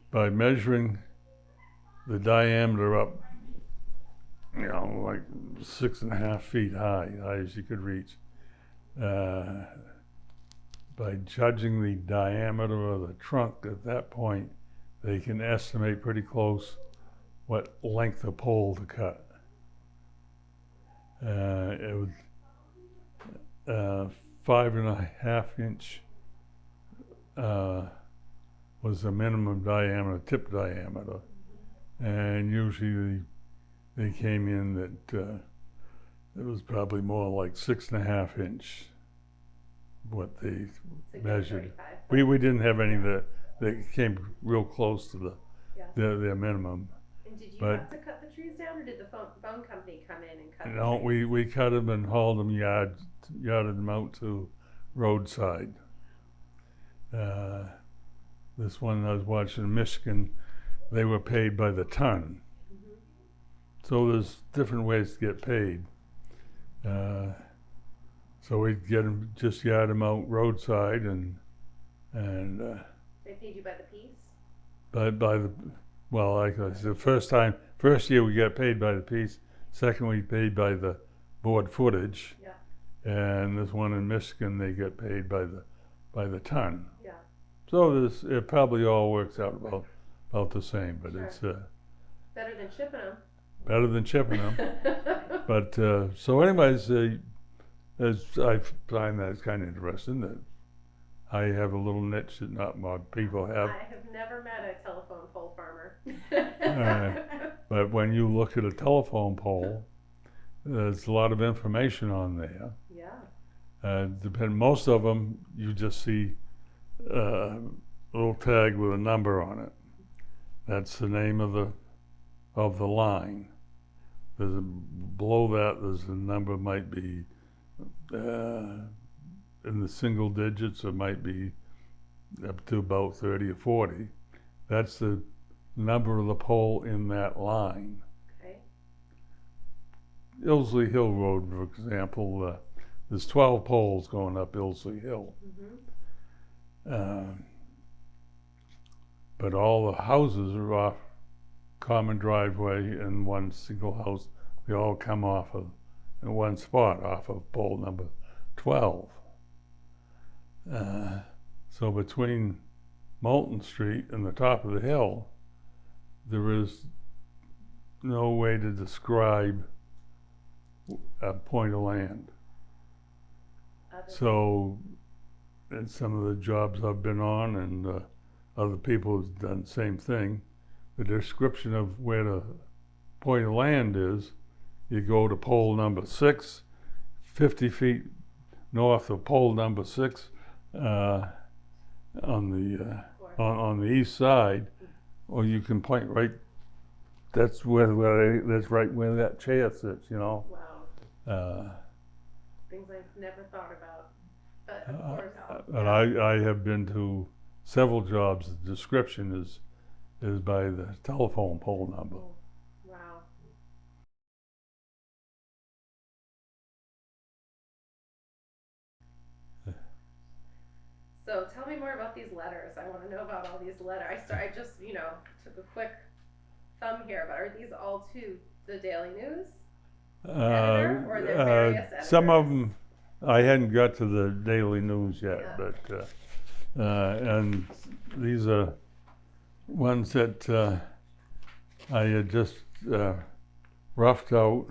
by measuring the diameter up, like 6.5 feet high as you could reach, by judging the diameter of the trunk at that point, they can estimate pretty close what length of pole to cut. It was 5.5 inch was the minimum diameter, tip diameter, and usually they came in that it was probably more like 6.5 inch what they measured. We didn't have any that came real close to their minimum. And did you have to cut the trees down, or did the phone company come in and cut them? No, we cut them and hauled them, yarded them out to roadside. This one I was watching in Michigan, they were paid by the ton. Mm-hmm. So there's different ways to get paid. So we'd get them, just yard them out roadside, and they paid you by the piece? By the, well, like I said, first year we got paid by the piece. Second we paid by the board footage. Yeah. And this one in Michigan, they get paid by the ton. Yeah. So it probably all works out about the same, but sure. It's better than chipping them. Better than chipping them. But so, anyways, as I find that kind of interesting that I have a little niche that not more people have. I have never met a telephone pole farmer. But when you look at a telephone pole, there's a lot of information on there. Yeah. Most of them, you just see a little tag with a number on it. That's the name of the line. Below that, there's a number, might be in the single digits, or might be up to about 30 or 40. That's the number of the pole in that line. Okay. Ilsley Hill Road, for example, there's 12 poles going up Ilsley Hill. Mm-hmm. But all the houses are off common driveway and one single house. They all come off of in one spot off of pole number 12. So between Moulton Street and the top of the hill, there is no way to describe a point of land. So, in some of the jobs I've been on, and other people have done the same thing, the description of where the point of land is, you go to pole number 6, 50 feet north of pole number 6 on the east side, or you can point right. That's that's right where that chair sits. Wow. Things I've never thought about, but of course. And I have been to several jobs. The description is by the telephone pole number. Oh, wow. So tell me more about these letters. I want to know about all these letters. I just, took a quick thumb here, but are these all to the Daily News editor, or the various editors? Some of them, I hadn't got to the Daily News yet, Yeah. but and these are ones that I had just roughed out.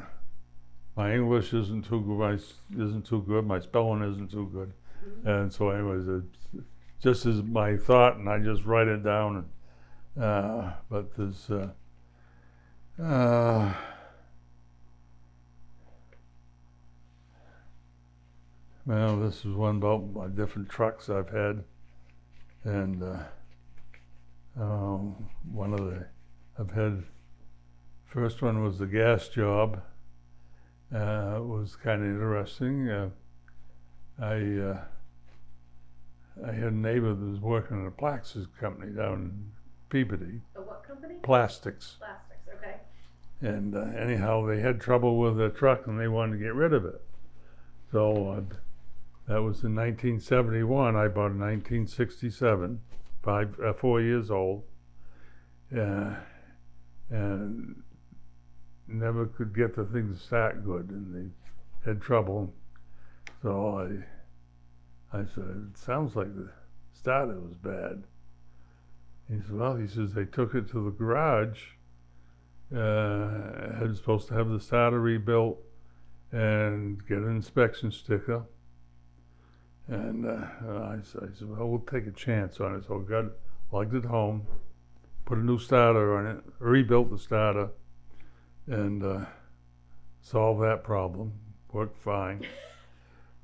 My English isn't too good. My spelling isn't too good. Mm-hmm. And so anyways, it's just as my thought, and I just write it down. But there's well, this is one about my different trucks I've had, and I've had, first one was the gas job. It was kind of interesting. I I had a neighbor that was working in a plastics company down in Peabody, A what company? plastics. Plastics, okay. And anyhow, they had trouble with their truck and they wanted to get rid of it. So that was in 1971. I bought in 1967, 4 years old, and never could get the thing to start good, and they had trouble. So I said, it sounds like the starter was bad. He said, well, he says, they took it to the garage, had supposed to have the starter rebuilt and get an inspection sticker. And I said, well, we'll take a chance on it. So I lugged it home, put a new starter on it, rebuilt the starter, and solved that problem. Worked fine.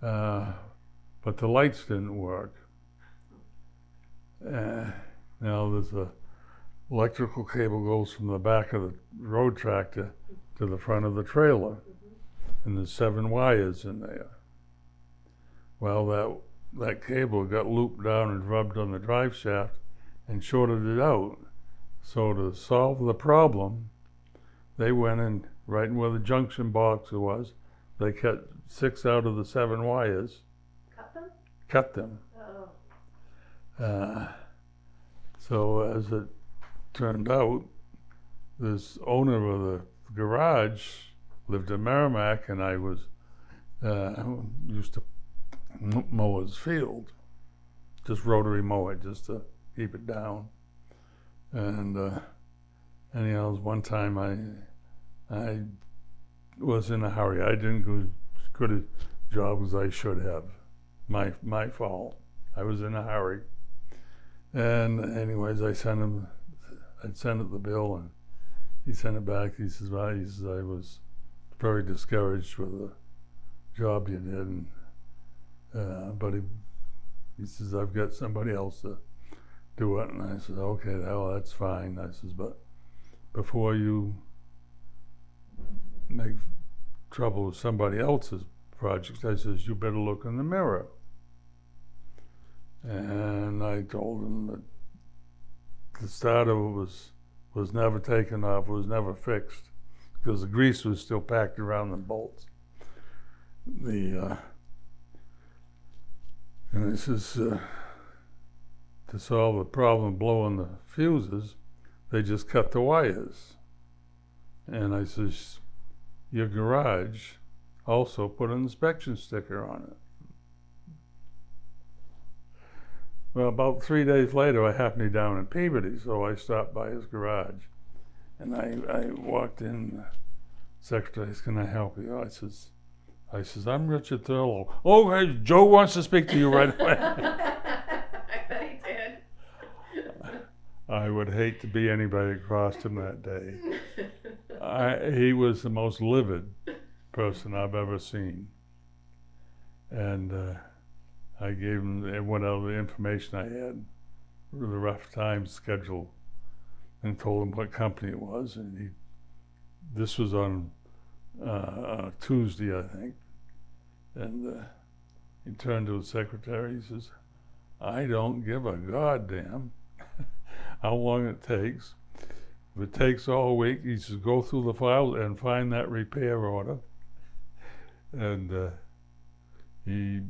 But the lights didn't work. Now there's a electrical cable goes from the back of the road tractor to the front of the trailer, and there's 7 wires in there. Well, that cable got looped down and rubbed on the drive shaft and shorted it out. So to solve the problem, they went in right where the junction box was. They cut 6 out of the 7 wires. Cut them? Cut them. Oh. So as it turned out, this owner of the garage lived in Merrimack, and I was used to mow his field, just rotary mower, just to keep it down. And anyhow, one time I was in a hurry. I didn't go as good a job as I should have. My fault. I was in a hurry. And anyways, I'd sent him the bill, and he sent it back. He says, well, I was very discouraged with the job you did, and but he says, I've got somebody else to do it. And I said, okay, well, that's fine. I says, but before you make trouble with somebody else's project, I says, you better look in the mirror. And I told him that the starter was never taken off, was never fixed, because the grease was still packed around the bolts. And he says, to solve the problem blowing the fuses, they just cut the wires. And I says, your garage also put an inspection sticker on it. Well, about 3 days later, I happened to be down in Peabody, so I stopped by his garage. And I walked in, the secretary says, can I help you? I says, I'm Richard Thurlow. Oh, hey, Joe wants to speak to you right away. I bet he did. I would hate to be anybody that crossed him that day. He was the most livid person I've ever seen. And I gave him whatever the information I had, the rough time schedule, and told him what company it was. And this was on Tuesday, I think. And he turned to his secretary. He says, I don't give a goddamn how long it takes. If it takes all week, he says, go through the files and find that repair order. And he,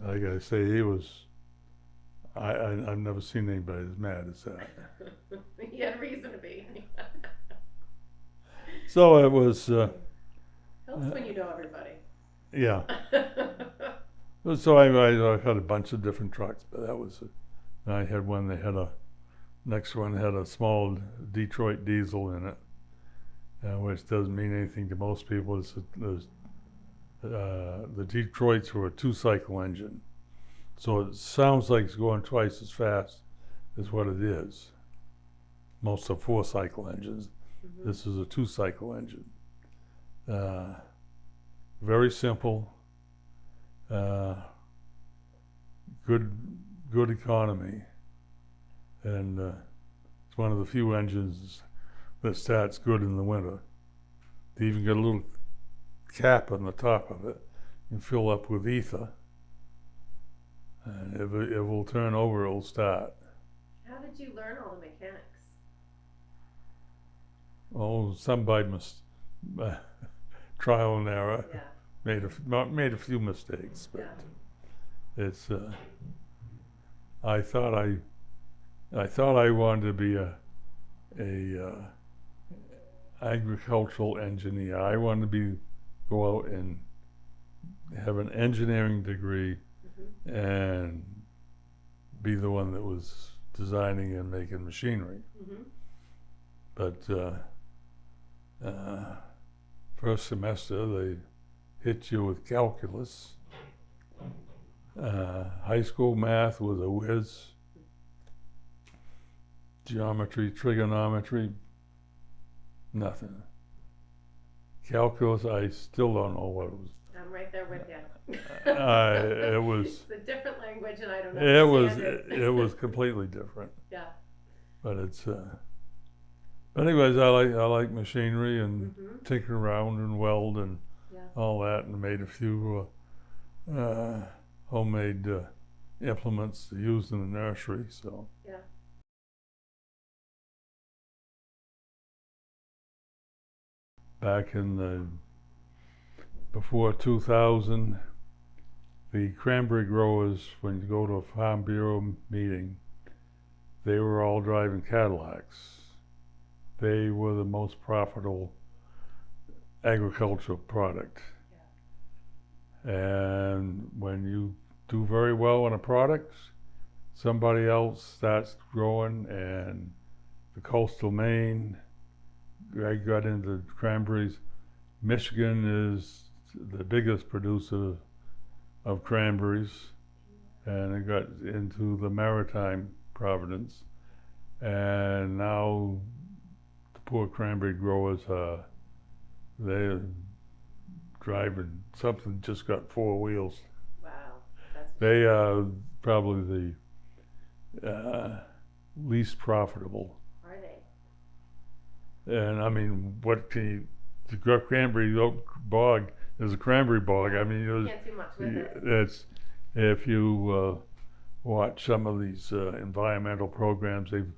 like I say, he was, I've never seen anybody as mad as that. He had reason to be. So it was, Helps when you know everybody. yeah. So I had a bunch of different trucks, but that was it. I had one, next one had a small Detroit diesel in it, which doesn't mean anything to most people. The Detroits were a 2-cycle engine. So it sounds like it's going twice as fast as what it is. Most are 4-cycle engines. Mm-hmm. This is a 2-cycle engine. Very simple, good economy, and it's one of the few engines that starts good in the winter. They even got a little cap on the top of it and fill up with ether, And if it will turn over, it'll start. How did you learn all the mechanics? Oh, some by trial and error. Yeah. Made a few mistakes, but Yeah. it's. I thought I wanted to be a agricultural engineer. I wanted to go out and have an engineering degree Mm-hmm. and be the one that was designing and making machinery. Mm-hmm. But first semester they hit you with calculus. High school math was a whiz. Geometry, trigonometry, nothing. Calculus, I still don't know what it was. I'm right there with you. It was. It's a different language, and I don't It understand was. It was completely different. Yeah. But it's. But anyways, I like machinery and Mm-hmm. tinker around and weld and Yeah. all that, and made a few homemade implements to use in the nursery. So. Yeah. Back in before 2000, the cranberry growers, when you go to a Farm Bureau meeting, they were all driving Cadillacs. They were the most profitable agricultural product. Yeah. And when you do very well on a product, somebody else starts growing, and the coastal Maine, I got into cranberries. Michigan is the biggest producer of cranberries, and it got into the maritime province. And now the poor cranberry growers, they're driving something just got 4 wheels. Wow. That's They are probably the least profitable. are they? And I mean, what can you? The cranberry bog is a cranberry bog. I mean, You can't do much with it. it's if you watch some of these environmental programs, they've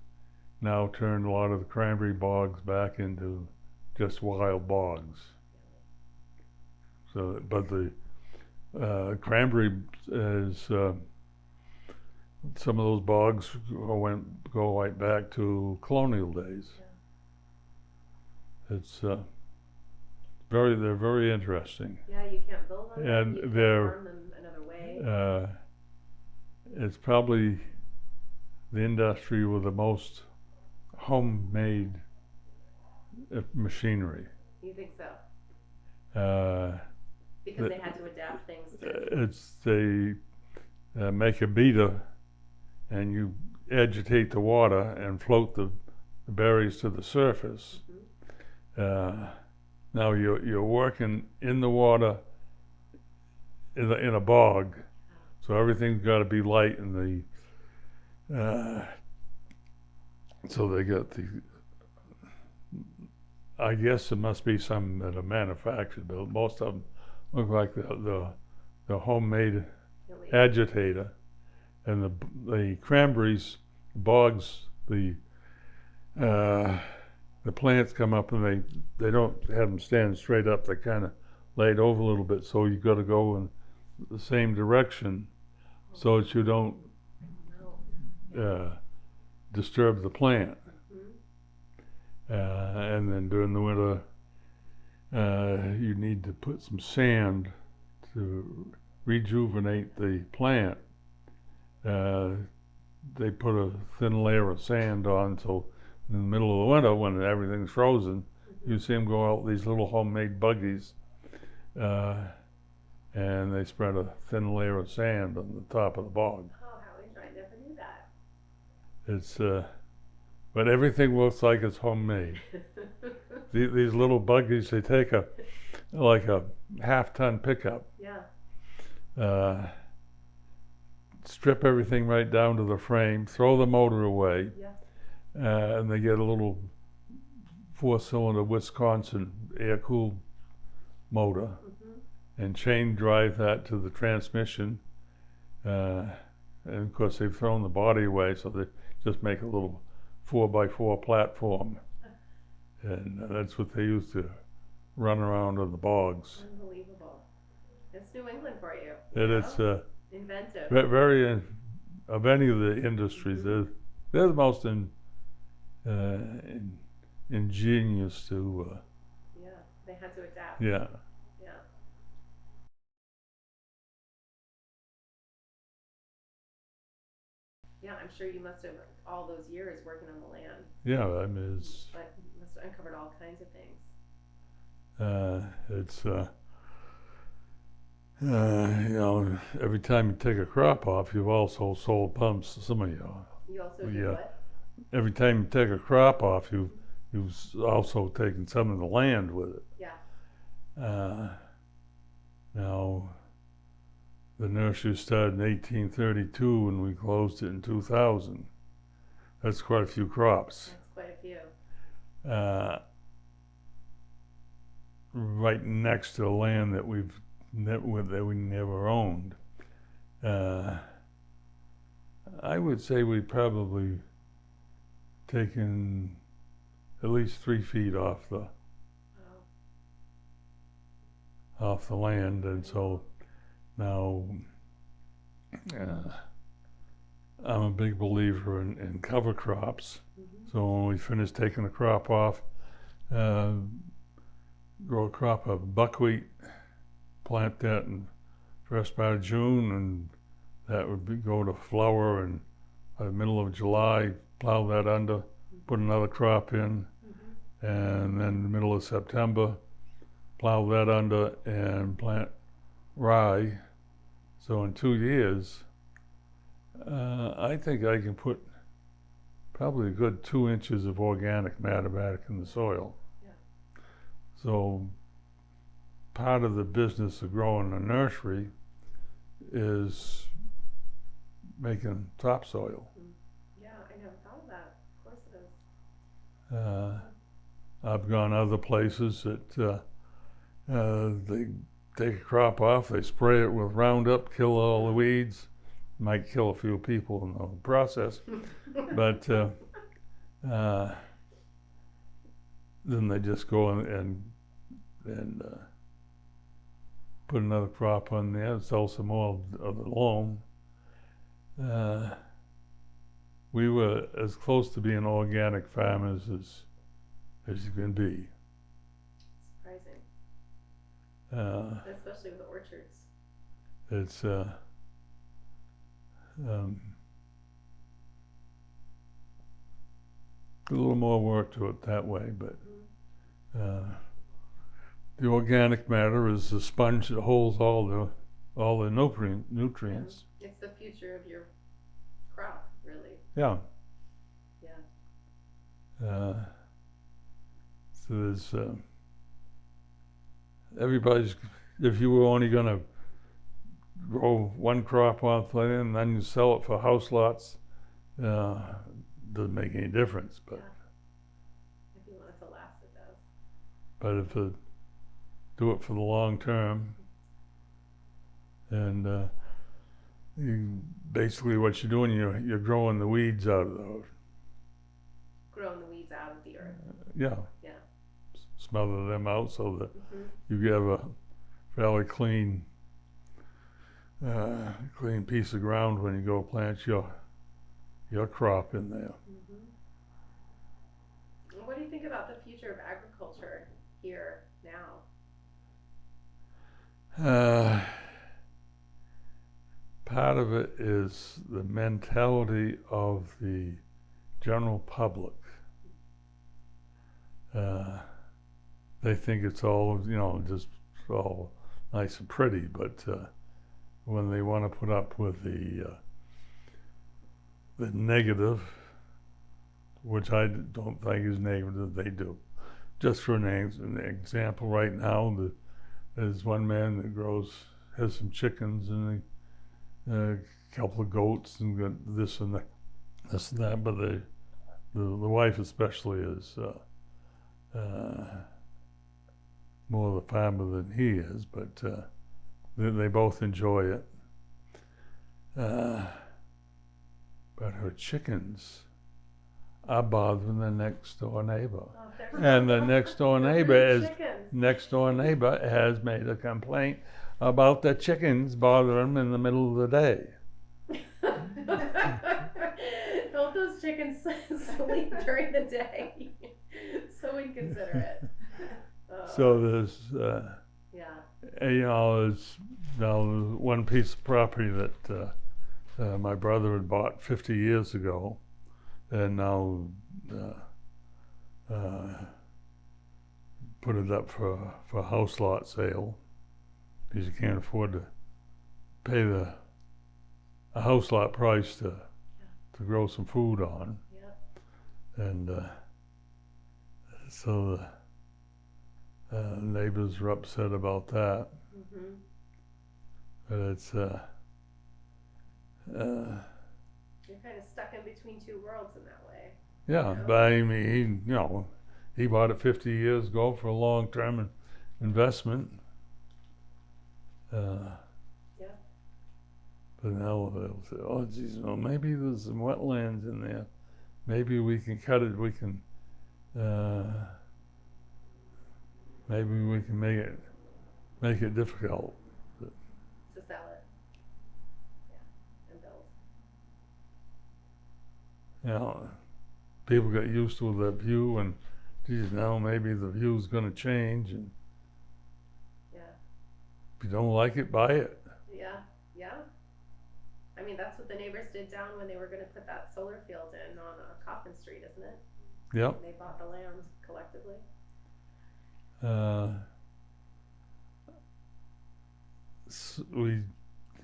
now turned a lot of the cranberry bogs back into just wild bogs. So, but the cranberry is some of those bogs go right back to colonial days. It's they're very interesting. Yeah, you can't build on them. And You can't they're farm them another way. It's probably the industry with the most homemade machinery. You think so? the- Because they had to adapt things to. They make a beater, and you agitate the water and float the berries to the surface. Mhm. Now you're working in the water in a bog, so everything's got to be light, and so they got I guess there must be some that are manufactured, but most of them look like the homemade Really. agitator. And the cranberries, bogs, the plants come up, and they don't have them stand straight up. They're kind of laid over a little bit, so you got to go in the same direction so that you don't No. disturb the plant. Mhm. And then during the winter, you need to put some sand to rejuvenate the plant. They put a thin layer of sand on, so in the middle of the winter, when everything's frozen, you see them go out these little homemade buggies, and they spread a thin layer of sand on the top of the bog. Oh, how interesting! I never knew that. It's but everything looks like it's homemade. These little buggies, they take like a half-ton pickup, Yeah. strip everything right down to the frame, throw the motor away, Yeah. and they get a little 4-cylinder Wisconsin air-cooled motor, Mhm. and chain drive that to the transmission, and of course they've thrown the body away, so they just make a little 4x4 platform, and that's what they used to run around on the bogs. Unbelievable. It's New England for you. And it's Inventive. very of any of the industries, they're the most ingenious to. Yeah, they had to adapt. Yeah. Yeah. Yeah, I'm sure you must have all those years working on the land. Yeah, I mean, it's. But you must have uncovered all kinds of things. It's. You know, every time you take a crop off, you've also sold pumps. Some of you. You also did what? Every time you take a crop off, you've also taken some of the land with it. Yeah. Now, the nursery started in 1832 and we closed it in 2000. That's quite a few crops. That's quite a few. Right next to the land that we never owned. I would say we probably taken at least 3 feet off the land, and so now I'm a big believer in cover crops. Mm-hmm. So when we finish taking the crop off, grow a crop of buckwheat, plant that in first part of June, and that would go to flower, and by the middle of July, plow that under, put another crop in, and then in the middle of September, plow that under and plant rye. So in 2 years, I think I can put probably a good 2 inches of organic matter back in the soil. Yeah. So part of the business of growing a nursery is making topsoil. Yeah, I never thought of that. Of course it is. I've gone other places that they take a crop off, they spray it with Roundup, kill all the weeds, might kill a few people in the process, but then they just go and put another crop on there, sell some more of the loam. We were as close to being organic farmers as you can be. Surprising. Especially with orchards. It's a little more work to it that way, but the organic matter is the sponge that holds all the nutrients. It's the future of your crop, really. Yeah. Yeah. So there's everybody's. If you were only going to grow one crop off land and then you sell it for house lots, doesn't make any difference. But if you want it to last, it does. But if you do it for the long term, and basically what you're doing, you're growing the weeds out of the. Growing the weeds out of the earth. Yeah. Yeah. Smother them out so that you have a fairly clean piece of ground when you go plant your crop in there. What do you think about the future of agriculture here now? Part of it is the mentality of the general public. They think it's all, just all nice and pretty, but when they want to put up with the negative, which I don't think is negative, they do. Just for an example, right now, there's one man that has some chickens and a couple of goats and got this and that, but the wife especially is more of a farmer than he is, but they both enjoy it. but her chickens are bothering the next door neighbor. Oh, there's And the next door neighbor chickens. has made a complaint about the chickens bothering him in the middle of the day. Don't those chickens sleep during the day? So inconsiderate. So there's, Yeah. there's now one piece of property that my brother had bought 50 years ago, and now put it up for a house lot sale because you can't afford to pay a house lot price to grow some food on. Yep. And so the neighbors were upset about that. Mm-hmm. But it's You're kind of stuck in between two worlds in that way. yeah, Yeah. but I mean, he bought it 50 years ago for a long-term investment. Yeah. But now they'll say, oh, geez, maybe there's some wetlands in there. Maybe we can cut it. We can, maybe we can make it difficult. To sell it. Yeah. And build. People got used to the view, and geez, now maybe the view's going to change. And Yeah. if you don't like it, buy it. Yeah. Yeah. I mean, that's what the neighbors did down when they were going to put that solar field in on Coffin Street, isn't it? Yep. They bought the land collectively. We,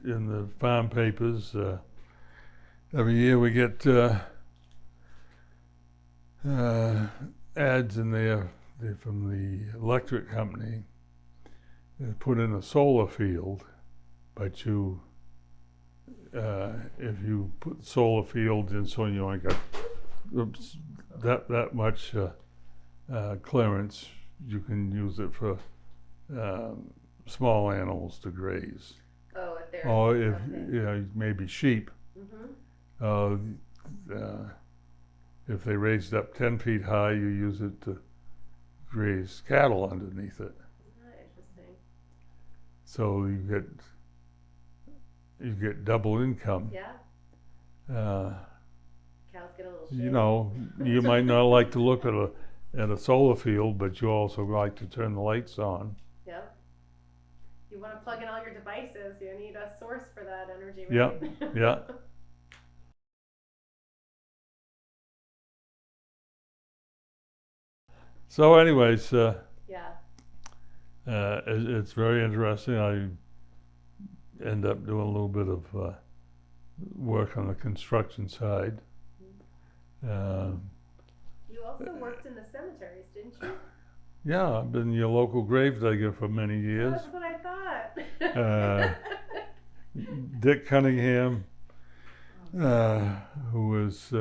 in the farm papers, every year we get ads in there from the electric company. They put in a solar field, but if you put solar fields in, so you only got that much clearance, you can use it for small animals to graze. Oh, if they're. Or if okay. maybe sheep. Mm-hmm. If they raised up 10 feet high, you use it to graze cattle underneath it. Interesting. So you get double income. Yeah. Cows get a little shade. You might not like to look at a solar field, but you also like to turn the lights on. Yep. You want to plug in all your devices, you need a source for that energy, right? Yeah, yeah. So anyways, Yeah. it's very interesting. I end up doing a little bit of work on the construction side. You also worked in the cemeteries, didn't you? Yeah, I've been your local gravedigger for many years. That's what I thought. Dick Cunningham, who was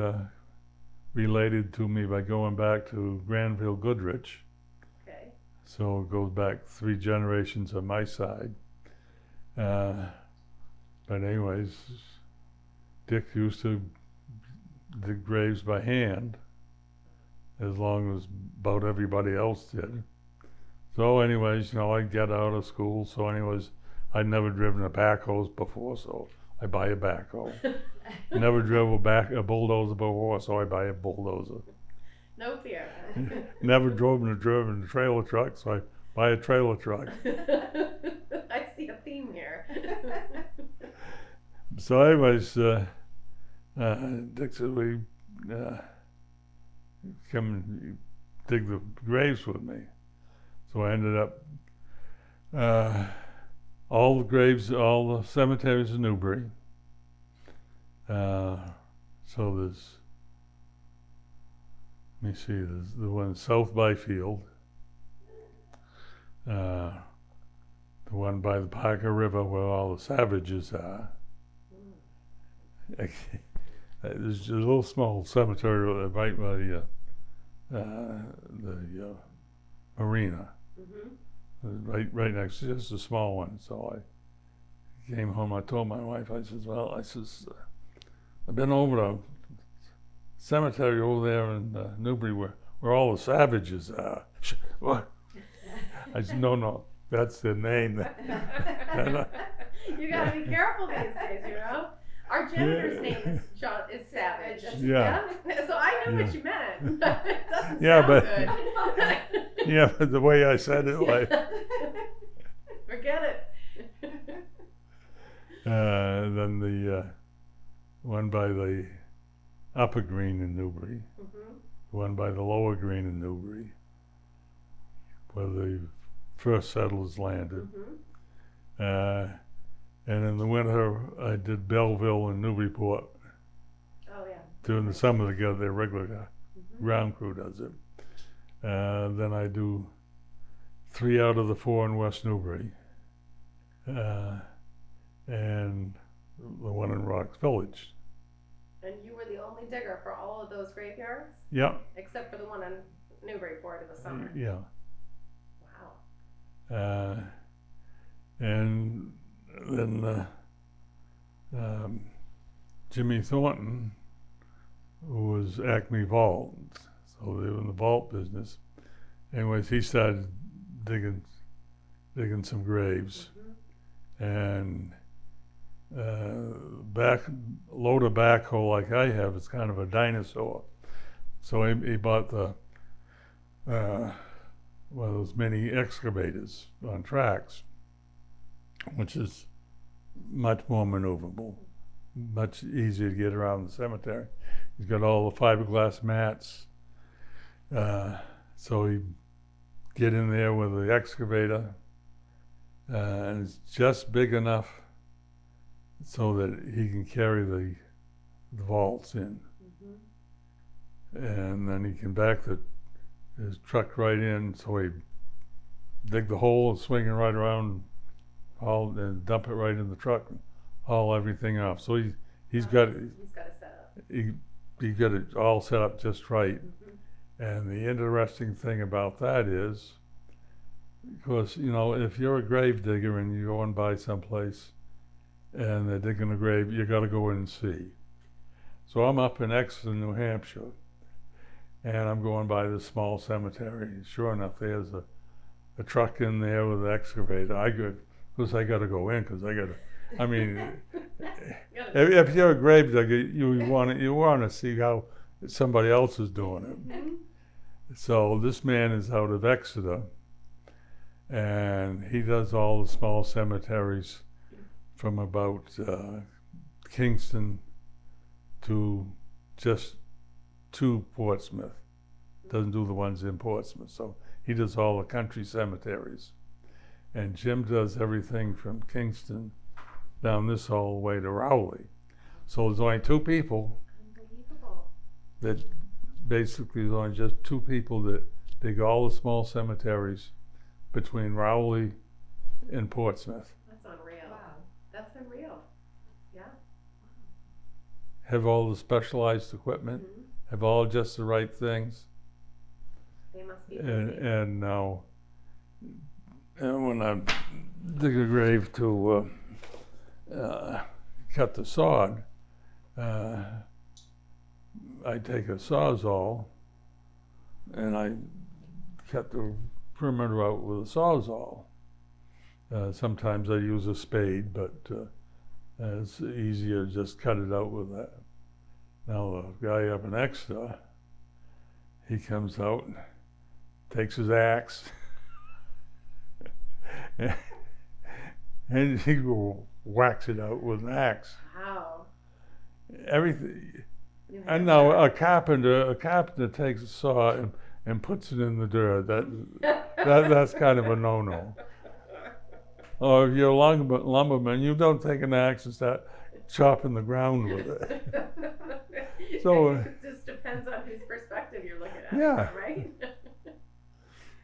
related to me by going back to Granville Goodrich. Okay. So it goes back 3 generations on my side. But anyways, Dick used to dig graves by hand, as long as about everybody else did. So anyways, I'd get out of school. So anyways, I'd never driven a backhoe before, so I buy a backhoe. Never drove a bulldozer before, so I buy a bulldozer. No fear. Never driven a trailer truck, so I buy a trailer truck. I see a theme here. So anyways, Dick said, we come and dig the graves with me. So I ended up, all the cemeteries in Newbury. So there's, let me see, there's the one South Byfield, the one by the Parker River where all the savages are. There's a little small cemetery right by the marina. Mm-hmm. Right next to just a small one. So I came home, I told my wife, I says, I've been over to cemetery over there in Newbury where all the savages are. What? I said, no, that's their name. You gotta be careful these days, you know. Our janitor's name is Savage. Yeah. So I knew what you meant. It doesn't Yeah, sound but good. yeah, but the way I said it, like Forget it. then the one by the upper green in Newbury, one by the lower green in Newbury, where the first settlers landed. And in the winter, I did Belleville and Newburyport. Oh yeah. During the summer, they got their regular ground crew does it. Then I do 3 out of the 4 in West Newbury, and the one in Rocks Village. And you were the only digger for all of those graveyards? Yeah. Except for the one in Newburyport in the summer? Yeah. Wow. And then Jimmy Thornton, who was Acme Vault, so they were in the vault business. Anyways, he started digging some graves, and load of backhoe like I have is kind of a dinosaur. So he bought one of those mini excavators on tracks, which is much more maneuverable, much easier to get around the cemetery. He's got all the fiberglass mats, so he get in there with the excavator, and it's just big enough so that he can carry the vaults in. And then he can back his truck right in, so he dig the hole and swing it right around, and dump it right in the truck, and haul everything off. So he's got it set up. He got it all set up just right. And the interesting thing about that is, because if you're a grave digger and you're going by someplace and they're digging a grave, you got to go in and see. So I'm up in Exeter, New Hampshire, and I'm going by this small cemetery. Sure enough, there's a truck in there with an excavator. I got to go in because I got to. I mean, if you're a grave digger, you want to see how somebody else is doing it. So this man is out of Exeter, and he does all the small cemeteries from about Kingston to just to Portsmouth. Doesn't do the ones in Portsmouth. So he does all the country cemeteries. And Jim does everything from Kingston down this all the way to Rowley. So there's only 2 people. Unbelievable. That basically there's only just 2 people that dig all the small cemeteries between Rowley and Portsmouth. That's unreal. Wow. That's unreal. Yeah. Have all the specialized equipment, have all just the right things. They must be busy. And now, when I dig a grave to cut the sod, I take a sawzall and I cut the perimeter out with a sawzall. Sometimes I use a spade, but it's easier to just cut it out with that. Now the guy up in Exeter, he comes out and takes his axe and he will whacks it out with an axe. Wow. Everything. And now a carpenter takes a saw and puts it in the dirt. That's kind of a no-no. Or if you're a lumberman, you don't take an axe and start chopping the ground with it. So it just depends on whose perspective you're looking at, yeah. Right?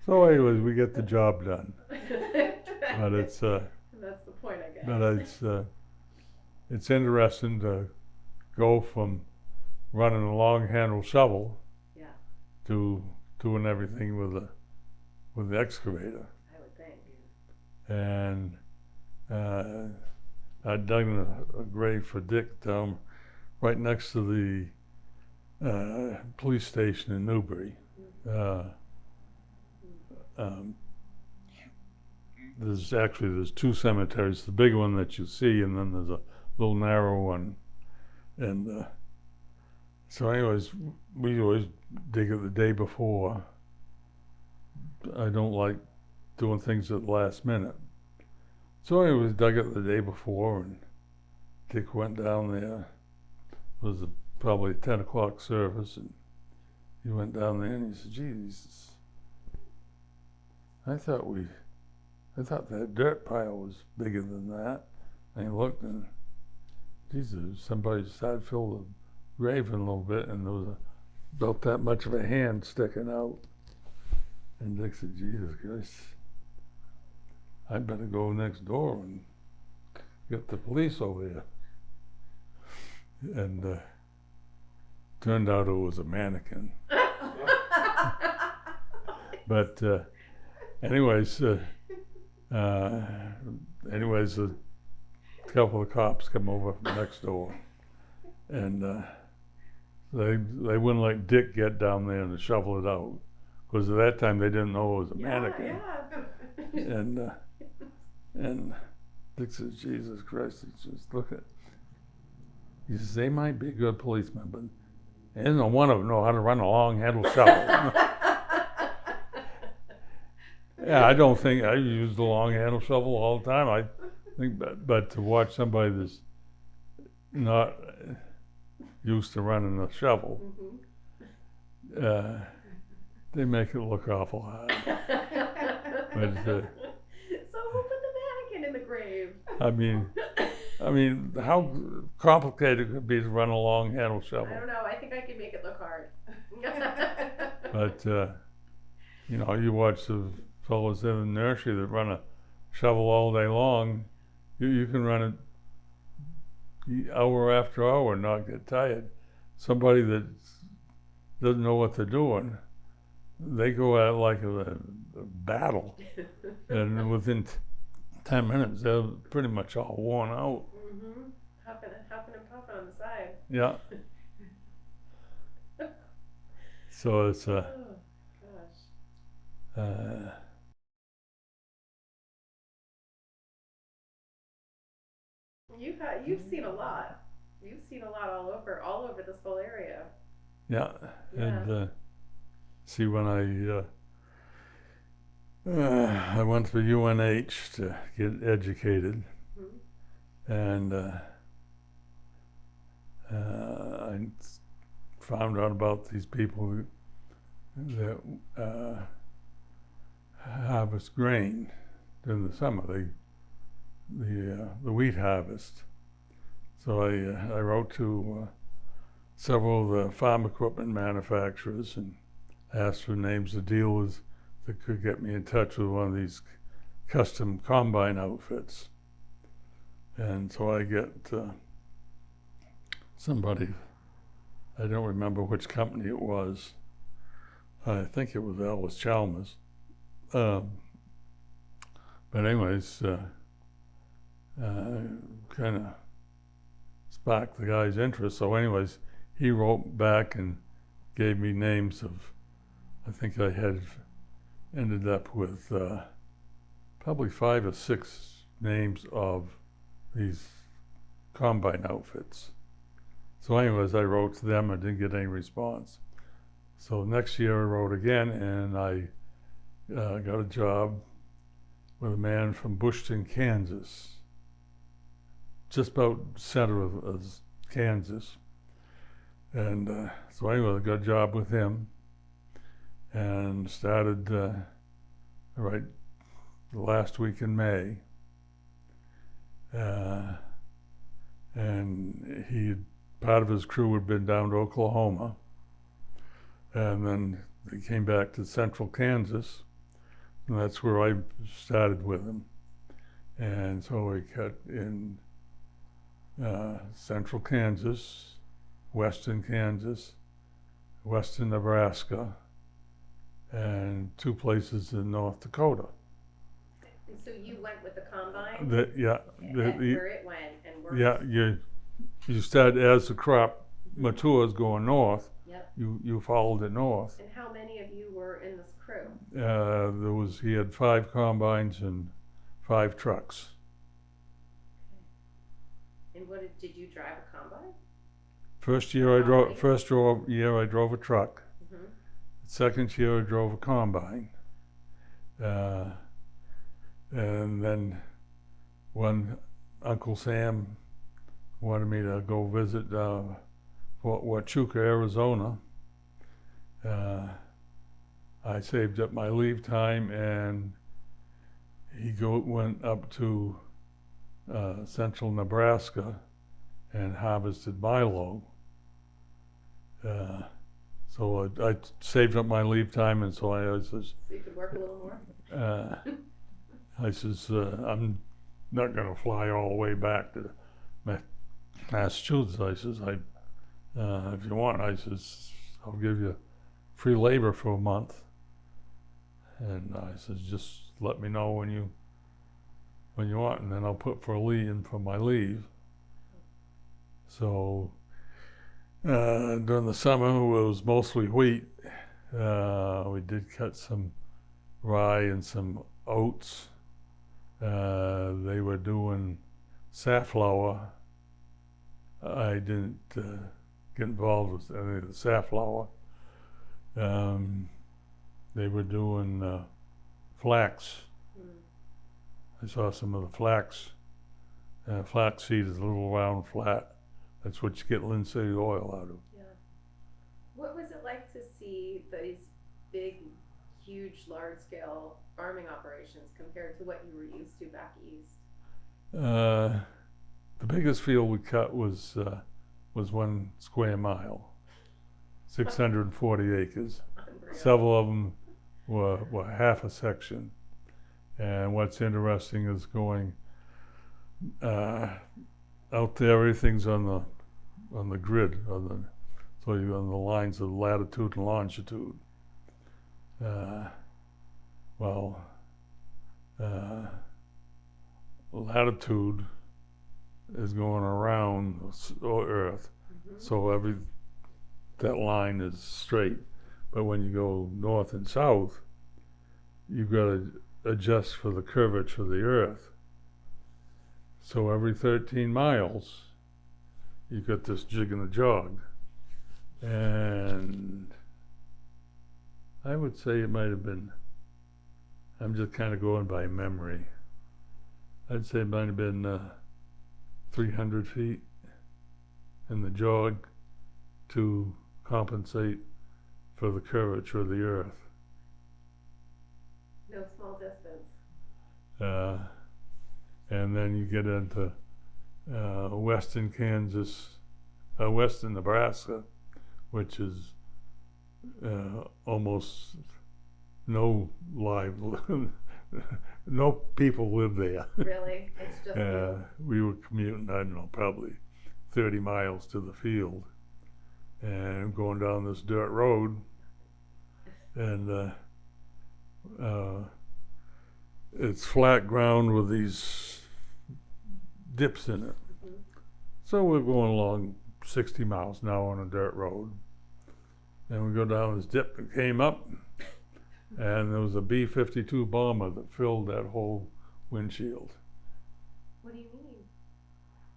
So anyways, we get the job done. But it's that's the point, I guess. but it's interesting to go from running a long handle shovel to doing everything with the excavator. I would think. And I'd dug a grave for Dick down right next to the police station in Newbury. There's two cemeteries, the big one that you see, and then there's a little narrow one. And so anyways, we always dig it the day before. I don't like doing things at the last minute. So anyways, dug it the day before, and Dick went down there. It was probably a 10 o'clock service, and he went down there and he said, "Jesus, I thought that dirt pile was bigger than that." And he looked, and Jesus, somebody started filled the grave in a little bit, and there was about that much of a hand sticking out. And Dick said, "Jesus Christ, I better go next door and get the police over here." And turned out it was a mannequin. But anyways, a couple of cops come over from next door, and they wouldn't let Dick get down there and shovel it out, because at that time they didn't know it was a mannequin. Yeah. And Dick says, "Jesus Christ, just look at." He says, "They might be good policemen, but ain't no one of them know how to run a long-handled shovel." Yeah, I don't think I use the long-handled shovel all the time. I think, but to watch somebody that's not used to running a shovel, they make it look awful hard. But, so who put the mannequin in the grave? I mean, how complicated could it be to run a long-handled shovel? I don't know. I think I could make it look hard. But you watch the fellows in the nursery that run a shovel all day long. You can run it hour after hour and not get tired. Somebody that doesn't know what they're doing, they go at it like a battle, and within 10 minutes they're pretty much all worn out. Mm-hmm. Huffing and puffing on the side. Yeah. So it's Oh gosh. You've seen a lot. You've seen a lot all over this whole area. yeah. Yeah. And see, when I went to UNH to get educated, and I found out about these people that harvest grain during the summer. The wheat harvest. So I wrote to several of the farm equipment manufacturers and asked for names of dealers that could get me in touch with one of these custom combine outfits. And so I get somebody, I don't remember which company it was. I think it was Ellis Chalmers. But anyways, kind of sparked the guy's interest. So anyways, he wrote back and gave me names of, I think I had ended up with probably 5 or 6 names of these combine outfits. So anyways, I wrote to them. I didn't get any response. So next year I wrote again, and I got a job with a man from Bushton, Kansas, just about center of Kansas. And so anyway, I got a job with him and started right the last week in May. And part of his crew had been down to Oklahoma, and then they came back to central Kansas, and that's where I started with him. And so we cut in central Kansas, western Kansas, western Nebraska, and 2 places in North Dakota. And so you went with the combine? Where it went and worked? Yeah, you start as the crop matures going north. Yep. You followed it north. And how many of you were in this crew? He had 5 combines and 5 trucks. And did you drive a combine? First year I drove a truck. Mm-hmm. Second year I drove a combine. And then when Uncle Sam wanted me to go visit Fort Huachuca, Arizona, I saved up my leave time, and he went up to central Nebraska and harvested milo. So I saved up my leave time, and so I says, So you could work a little more? I says, I'm not going to fly all the way back to Massachusetts. I says, if you want, I says, I'll give you free labor for a month. And I says, just let me know when you want, and then I'll put for my leave. So during the summer, it was mostly wheat. We did cut some rye and some oats. They were doing safflower. I didn't get involved with any of the safflower. They were doing flax. I saw some of the flax. Flax seed is a little round flat. That's what you get linseed oil out of. Yeah. What was it like to see these big, huge, large-scale farming operations compared to what you were used to back east? The biggest field we cut was 1 square mile, 640 acres. Unreal. Several of them were half a section. And what's interesting is going out there, everything's on the grid, so you're on the lines of latitude and longitude. Latitude is going around the Earth, so that line is straight. But when you go north and south, you've got to adjust for the curvature of the Earth. So every 13 miles, you've got this jig and a jog. And I would say it might have been, I'm just kind of going by memory, I'd say it might have been 300 feet in the jog to compensate for the curvature of the Earth. No small distance. And then you get into western Nebraska, which is almost no no people live there. Really? It's just we were commuting, I don't know, probably 30 miles to the field, and going down this dirt road, and it's flat ground with these dips in it. So we're going along 60 miles an hour on a dirt road, and we go down this dip and came up, and there was a B-52 bomber that filled that whole windshield. What do you mean?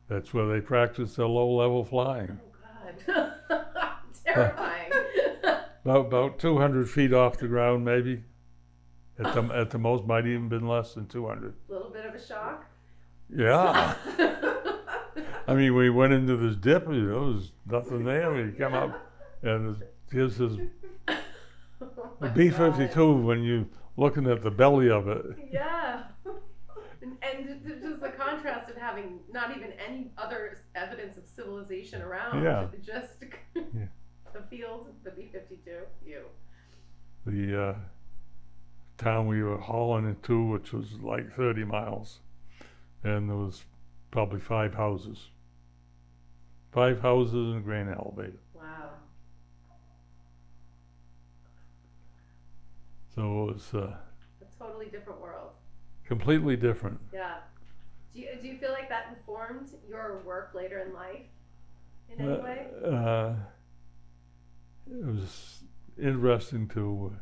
That's where they practice their low-level flying. Oh God. Terrifying. About 200 feet off the ground, maybe. At the most, might even been less than 200. A little bit of a shock? Yeah. I mean, we went into this dip, there was nothing there. We come up, and here's this Oh B-52 when you looking at the belly of it. Yeah. And just the contrast of having not even any other evidence of civilization around. Yeah. Just the field, the B-52, you. The town we were hauling into, which was like 30 miles, and there was probably 5 houses. 5 houses and a grain elevator. Wow. So it was A totally different world. completely different. Yeah. Do you feel like that informed your work later in life? in any way? It was interesting to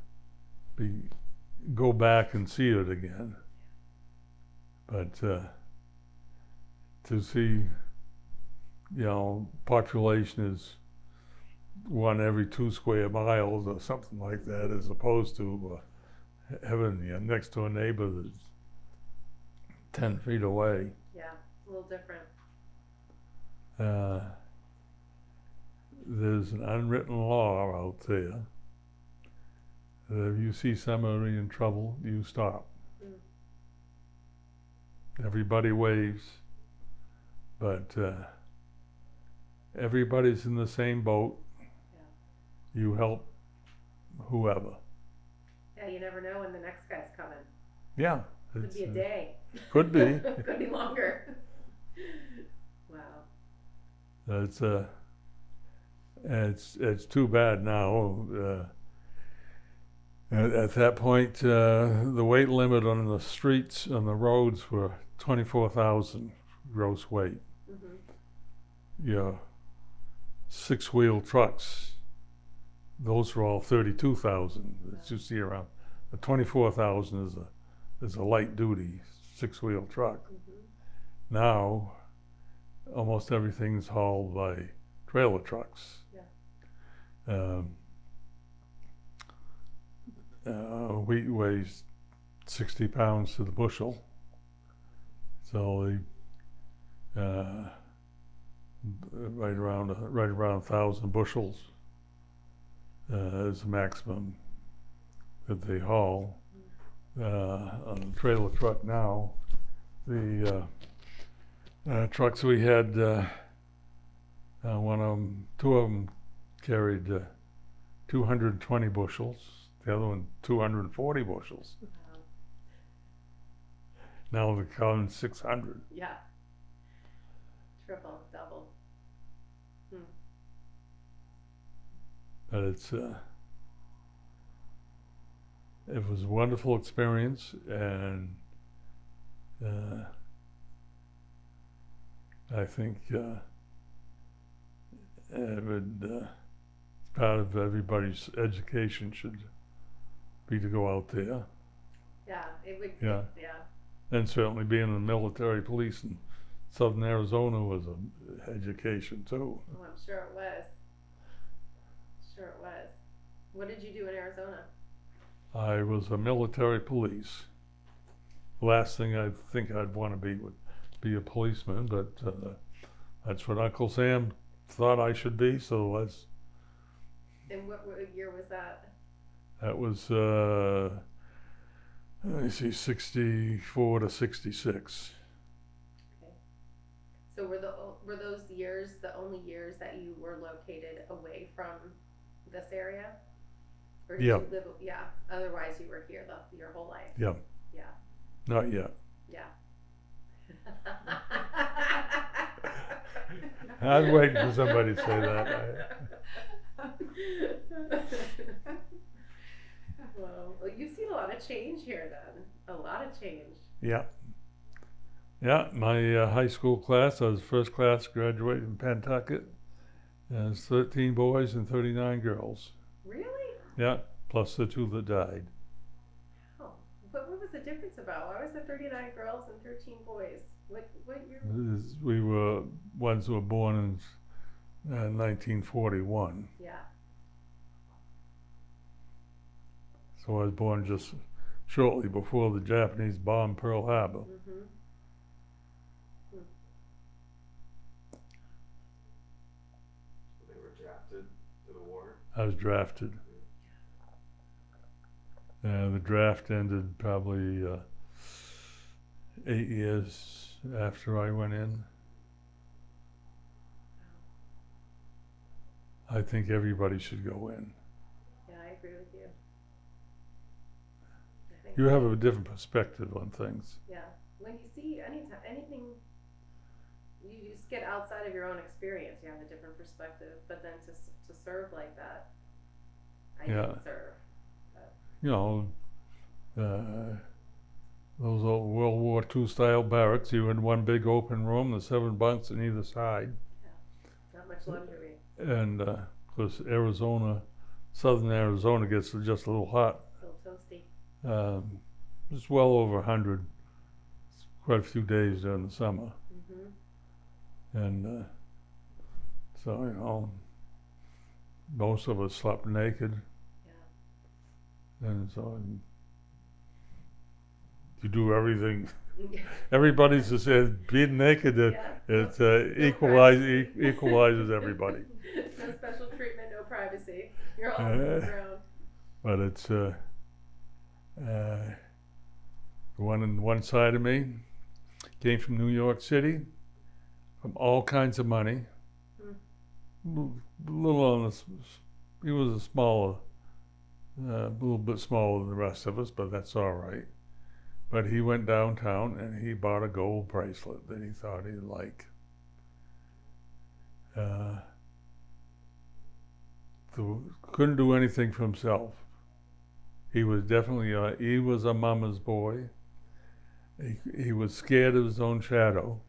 go back and see it again, but to see, population is 1 every 2 square miles or something like that, as opposed to having next to a neighbor that's 10 feet away. Yeah, a little different. There's an unwritten law out there that if you see somebody in trouble, you stop. Mm. Everybody waves, but everybody's in the same boat. Yeah. You help whoever. Yeah, you never know when the next guy's coming. Yeah. Could be a day. Could be. Could be longer. Wow. It's too bad now. At that point, the weight limit on the streets, on the roads, were 24,000 gross weight. Mm-hmm. Your 6-wheel trucks, those were all 32,000 that you see around. The 24,000 is a light duty 6-wheel truck. Mm-hmm. Now, almost everything's hauled by trailer trucks. Yeah. Wheat weighs 60 pounds to the bushel, so right around 1,000 bushels is the maximum that they haul. On the trailer truck now, the trucks we had, two of them carried 220 bushels. The other one 240 bushels. Wow. Now they're counting 600. Yeah. Triple, double. But it was a wonderful experience, and I think part of everybody's education should be to go out there. Yeah, it would. Yeah. Yeah. And certainly being in the military police in southern Arizona was an education too. Oh, I'm sure it was. Sure it was. What did you do in Arizona? I was a military police. Last thing I think I'd want to be would be a policeman, but that's what Uncle Sam thought I should be, so let's. And what year was that? That was, let me see, 64 to 66. Okay. So were those years the only years that you were located away from this area? Or did Yeah. you live? Yeah. Otherwise, you were here your whole life. Yeah. Yeah. Not yet. Yeah. I was waiting for somebody to say that. Well, you've seen a lot of change here then. A lot of change. Yeah. Yeah, my high school class, I was first class graduate in Pentucket. There's 13 boys and 39 girls. Really? Yeah, plus the 2 that died. Oh, what was the difference about? Why was there 39 girls and 13 boys? What year? We were ones who were born in 1941. Yeah. So I was born just shortly before the Japanese bombed Pearl Harbor. Mm-hmm. They were drafted to the war. I was drafted. The draft ended probably 8 years after I went in. I think everybody should go in. Yeah, I agree with you. I think You have a different perspective on things. Yeah. When you see anything, you just get outside of your own experience. You have a different perspective. But then to serve like that, I didn't serve. You know, those old World War II style barracks, you in one big open room, the 7 bunks on either side. Not much much luxury. And of course, southern Arizona gets just a little hot. A little toasty. It's well over 100, quite a few days during the summer. And so, you know, most of us slept naked. Yeah. And so you do everything. Everybody says being naked, equalizes everybody. No special treatment, no privacy. You're all on the ground. But it's one side of me came from New York City, from all kinds of money. Little on the, he was a little bit smaller than the rest of us, but that's all right. But he went downtown and he bought a gold bracelet that he thought he'd like. Couldn't do anything for himself. He was definitely he was a mama's boy. He was scared of his own shadow.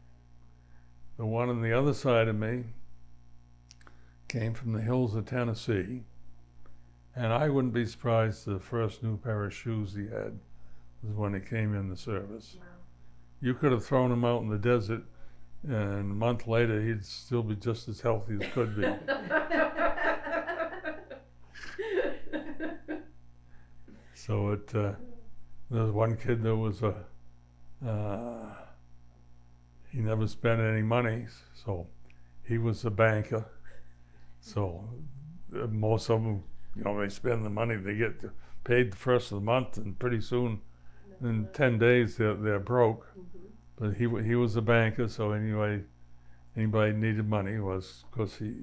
The one on the other side of me came from the hills of Tennessee, and I wouldn't be surprised the first new pair of shoes he had was when he came in the service. Wow. You could have thrown him out in the desert, and a month later he'd still be just as healthy as could be. So there was one kid that was he never spent any money, so he was a banker. So most of them, you know, they spend the money, they get paid the first of the month, and pretty soon, in 10 days, they're broke. But he was a banker, so anyway, anybody needed money was, because his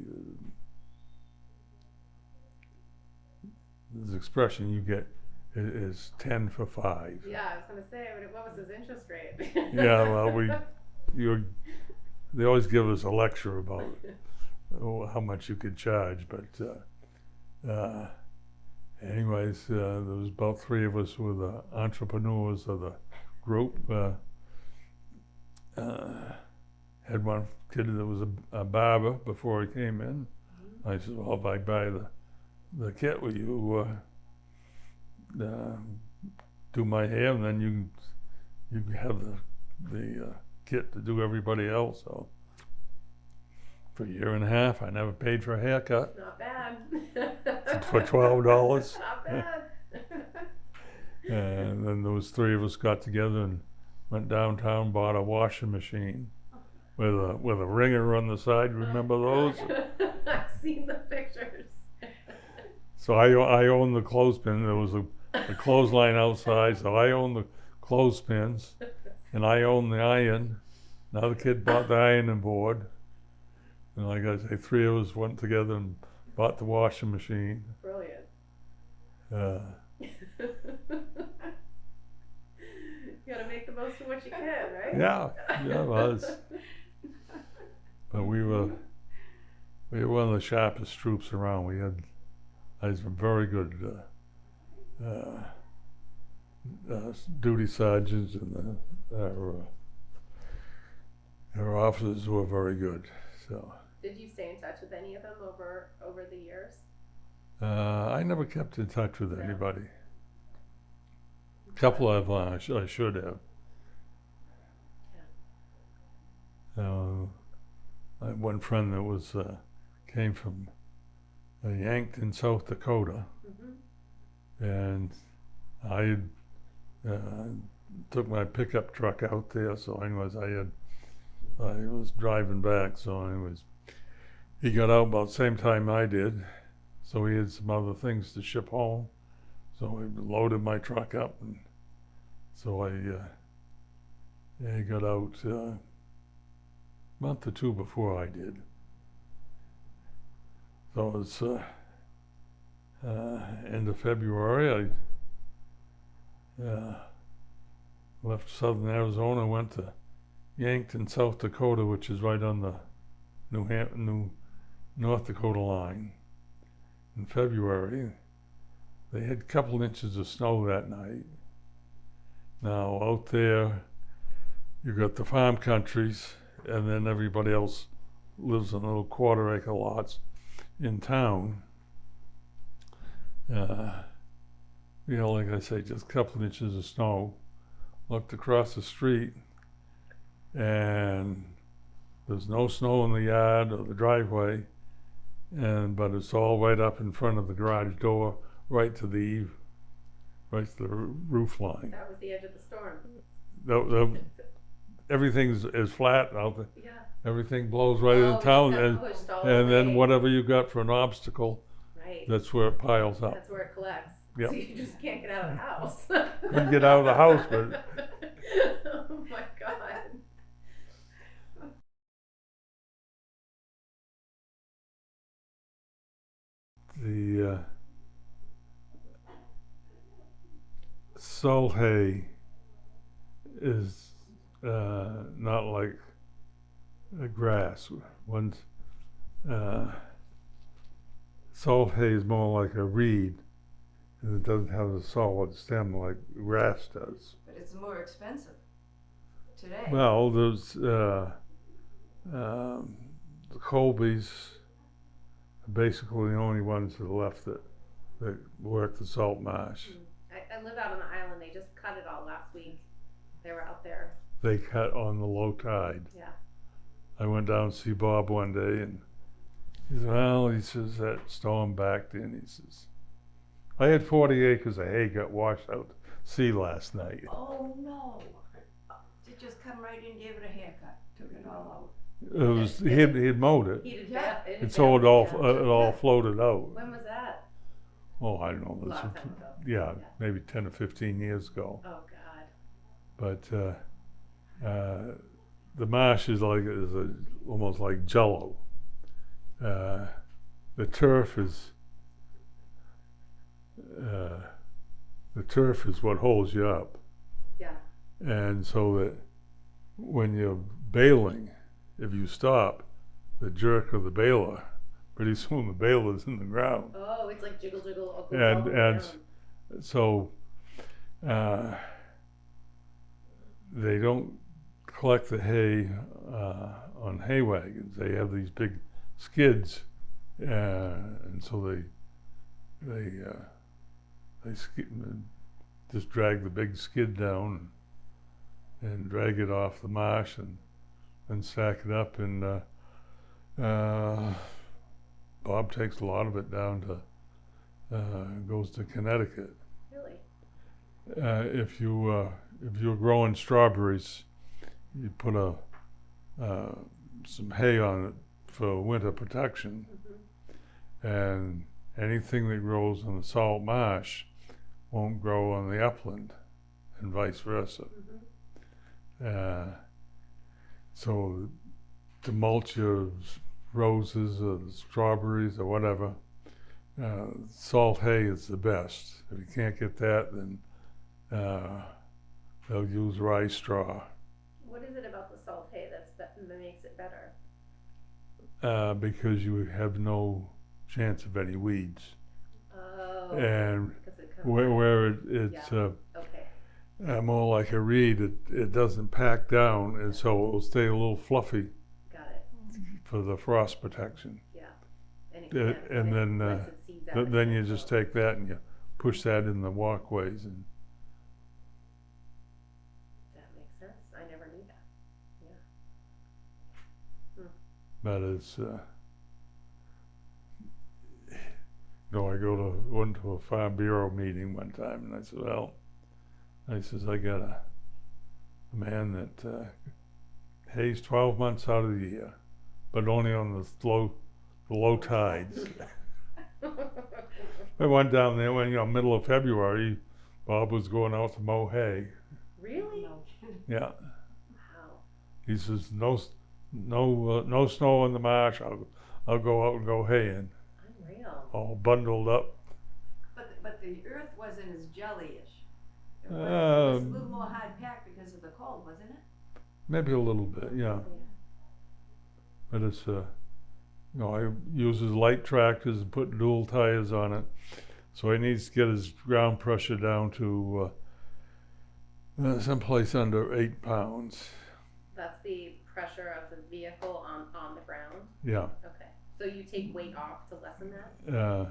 expression you get is 10 for 5. Yeah, I was going to say, what was his interest rate? Yeah, well, they always give us a lecture about how much you could charge, but anyways, there was about 3 of us were the entrepreneurs of the group. Had one kid that was a barber before he came in. I said, well, if I buy the kit, will you do my hair, and then you have the kit to do everybody else. So for a year and a half, I never paid for a haircut. Not bad. For $12. Not bad. And then those 3 of us got together and went downtown, bought a washing machine with a wringer on the side. Remember those? I've seen the pictures. So I owned the clothespin. There was a clothesline outside, so I owned the clothespins, and I owned the iron. Another kid bought the ironing board, and like I say, 3 of us went together and bought the washing machine. Brilliant. You gotta make the most of what you can, right? Yeah, it was. But we were one of the sharpest troops around. We had some very good duty sergeants, and our officers were very good. So. Did you stay in touch with any of them over the years? I never kept in touch with anybody. A couple of them I should have. I had one friend that was came from Yankton, South Dakota, and I took my pickup truck out there. So anyways, I was driving back. So anyways, he got out about the same time I did. So he had some other things to ship home. So I loaded my truck up, and so he got out a month or 2 before I did. So it was end of February. I left southern Arizona, went to Yankton, South Dakota, which is right on the North Dakota line. In February, they had a couple inches of snow that night. Now out there, you got the farm countries, and then everybody else lives on little quarter-acre lots in town. Like I say, just a couple of inches of snow. Looked across the street, and there's no snow in the yard or the driveway, but it's all right up in front of the garage door, right to the roof line. That was the edge of the storm. Everything's is flat out there. Yeah. Everything blows right Oh, in town, it just and got pushed all and the then way. whatever you got for an obstacle, Right. that's where it piles up. That's where it collects. Yep. So you just can't get out of the house. Couldn't get out of the house, but oh my god. the salt hay is not like grass. Salt hay is more like a reed, and it doesn't have a solid stem like grass does. But it's more expensive today. Well, there's the Colbys are basically the only ones that are left that work the salt marsh. I live out on the island. They just cut it all last week. They were out there. They cut on the low tide. Yeah. I went down to see Bob one day, and he said, well, he says, that storm backed in. He says, I had 40 acres of hay got washed out to sea last night. Oh no! It just come right in, gave it a haircut, took it all out. It was he'd mowed it, Heated Yeah. and so it all floated out. When was that? Oh, I don't know. A This long was, time ago. yeah, maybe 10 or 15 years ago. Oh god. But the marsh is almost like Jello. The turf is what holds you up, Yeah. and so that when you're baling, if you stop, the jerk of the baler, pretty soon the baler's in the ground. Oh, it's like jiggle jiggle. And so they don't collect the hay on hay wagons. They have these big skids, and so they just drag the big skid down and drag it off the marsh and stack it up. And Bob takes a lot of it down to goes to Connecticut. Really? If you're growing strawberries, you put some hay on it for winter protection, and anything that grows in the salt marsh won't grow on the upland, and vice versa. So to mulch your roses or strawberries or whatever, salt hay is the best. If you can't get that, then they'll use rye straw. What is it about the salt hay that makes it better? Because you have no chance of any weeds. Oh. And because it comes where it's okay. more like a reed, it doesn't pack down, and so it will stay a little fluffy Got it. for the frost protection. Yeah. And, And then lets it seeds out then again, you just so- take that and you push that in the walkways, and That makes sense. I never knew that. but it's I went to a Farm Bureau meeting one time, and I said, well, I got a man that hays 12 months out of the year, but only on the low tides. I went down there when, middle of February, Bob was going out to mow hay. Really? No. Yeah. Wow. He says, no snow in the marsh, I'll go out and go haying. Unreal. All bundled up. But the earth wasn't as jellyish. It was a little more hard packed because of the cold, wasn't it? Maybe a little bit, yeah. But it's, I uses light tractors and put dual tires on it. So he needs to get his ground pressure down to someplace under 8 pounds. That's the pressure of the vehicle on the ground? Yeah. Okay. So you take weight off to lessen that?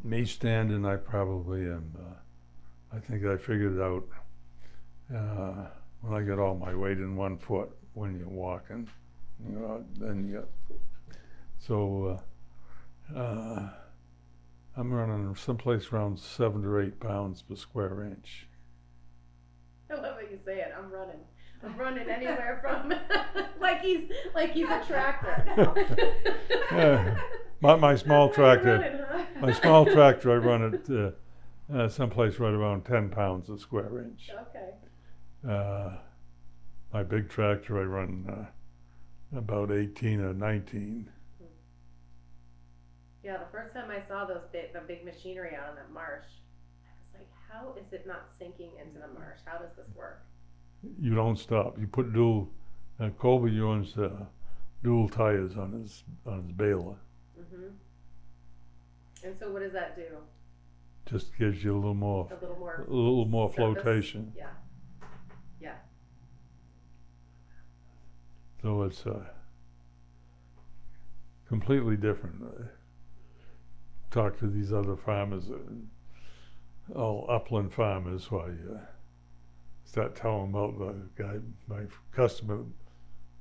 Me standing, I probably am. I think I figured out when I get all my weight in one foot when you're walking, you know, then you. So I'm running someplace around 7 to 8 pounds per square inch. I love how you say it. I'm running anywhere from like he's a tractor. Yeah. My small That's how you're tractor. running, huh? My small tractor, I run it someplace right around 10 pounds a square inch. Okay. My big tractor, I run about 18 or 19. Yeah, the first time I saw the big machinery out on that marsh, I was like, how is it not sinking into the marsh? How does this work? You don't stop. You put Colby uses dual tires on his baler. Mm-hmm. And so what does that do? Just gives you a little more surface? flotation. Yeah. Yeah. So it's completely different. Talk to these other farmers, all upland farmers, who I start telling them about the guy, my customer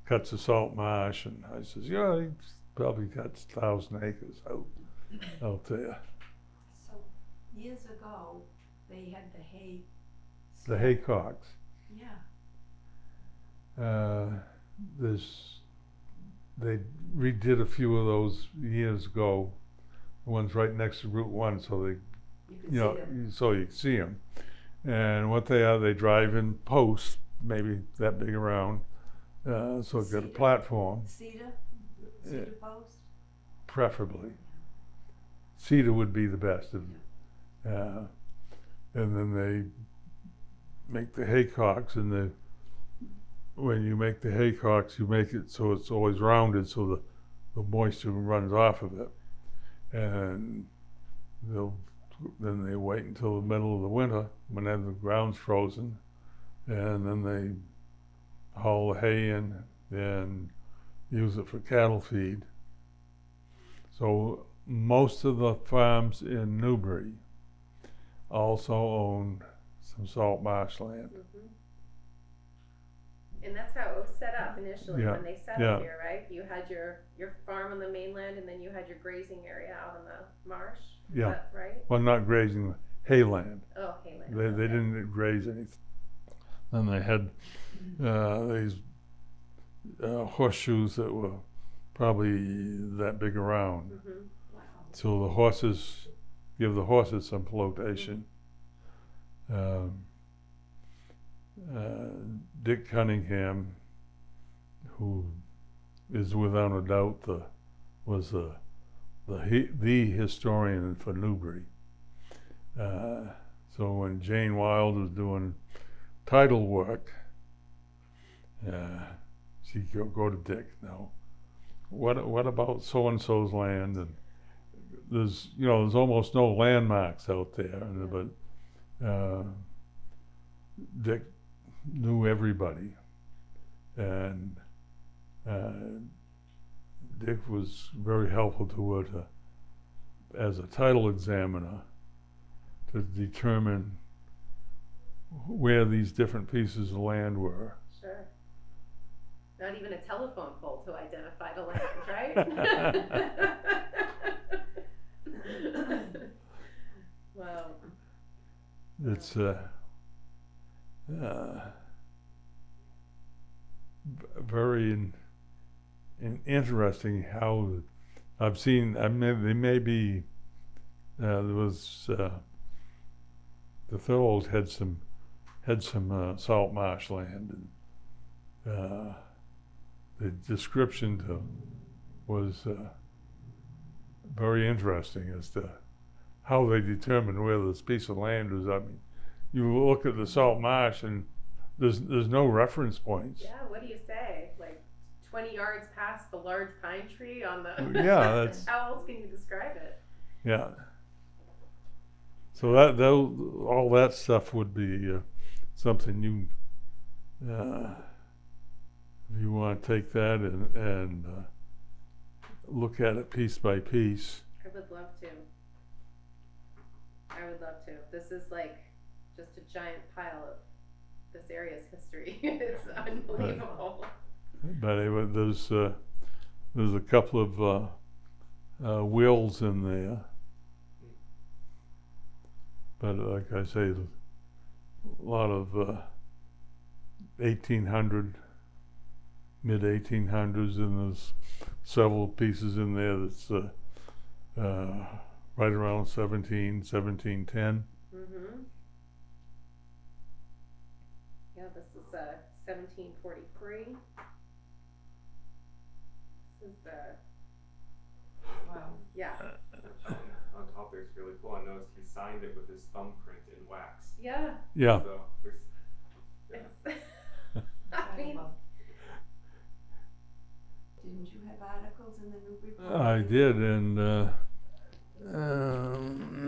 cuts a salt marsh, and I says, yeah, he probably cuts 1,000 acres out there. So years ago, they had the hay. The haycocks. Yeah. They redid a few of those years ago. The ones right next to Route 1, so they, so you can see them. And what they are, they drive in posts, maybe that big around, so it's got a platform. Cedar post? Preferably. Cedar would be the best. And then they make the haycocks, and when you make the haycocks, you make it so it's always rounded, so the moisture runs off of it. And then they wait until the middle of the winter when the ground's frozen, and then they haul the hay in and use it for cattle feed. So most of the farms in Newbury also own some salt marshland. Mm-hmm. And that's how it was set up initially when they settled here, right? You had your farm on the mainland, and then you had your grazing area out on the marsh. Is that right? Well, not grazing, hayland. Oh, hayland. They didn't graze anything. Then they had these horseshoes that were probably that big around. Mm-hmm. Wow. So the horses, give the horses some flotation. Dick Cunningham, who is without a doubt was the historian for Newbury. So when Jane Wilde was doing title work, she'd go to Dick. Now, what about so and so's land? And there's almost no landmarks out there, but Dick knew everybody, and Dick was very helpful to her as a title examiner to determine where these different pieces of land were. Sure. Not even a telephone pole to identify the land, right? Wow. It's very interesting how I've seen. There may be. There was the Thurlows had some salt marshland, and the description was very interesting as to how they determined where this piece of land was. I mean, you look at the salt marsh and there's no reference points. Yeah, what do you say? Like 20 yards past the large pine tree on the. Yeah, that's. How else can you describe it? Yeah. So all that stuff would be something you, if you want to take that and look at it piece by piece. I would love to. I would love to. This is like just a giant pile of this area's history. It's unbelievable. But anyway, there's a couple of wills in there. But like I say, a lot of 1800, mid 1800s, and there's several pieces in there that's right around 1710. Mm-hmm. Yeah, this is 1743. This is Wow. yeah. On top there's really cool. I noticed he signed it with his thumbprint in wax. Yeah. Yeah. So there's, yeah. I mean, Didn't you have articles in the Newbury? I did, and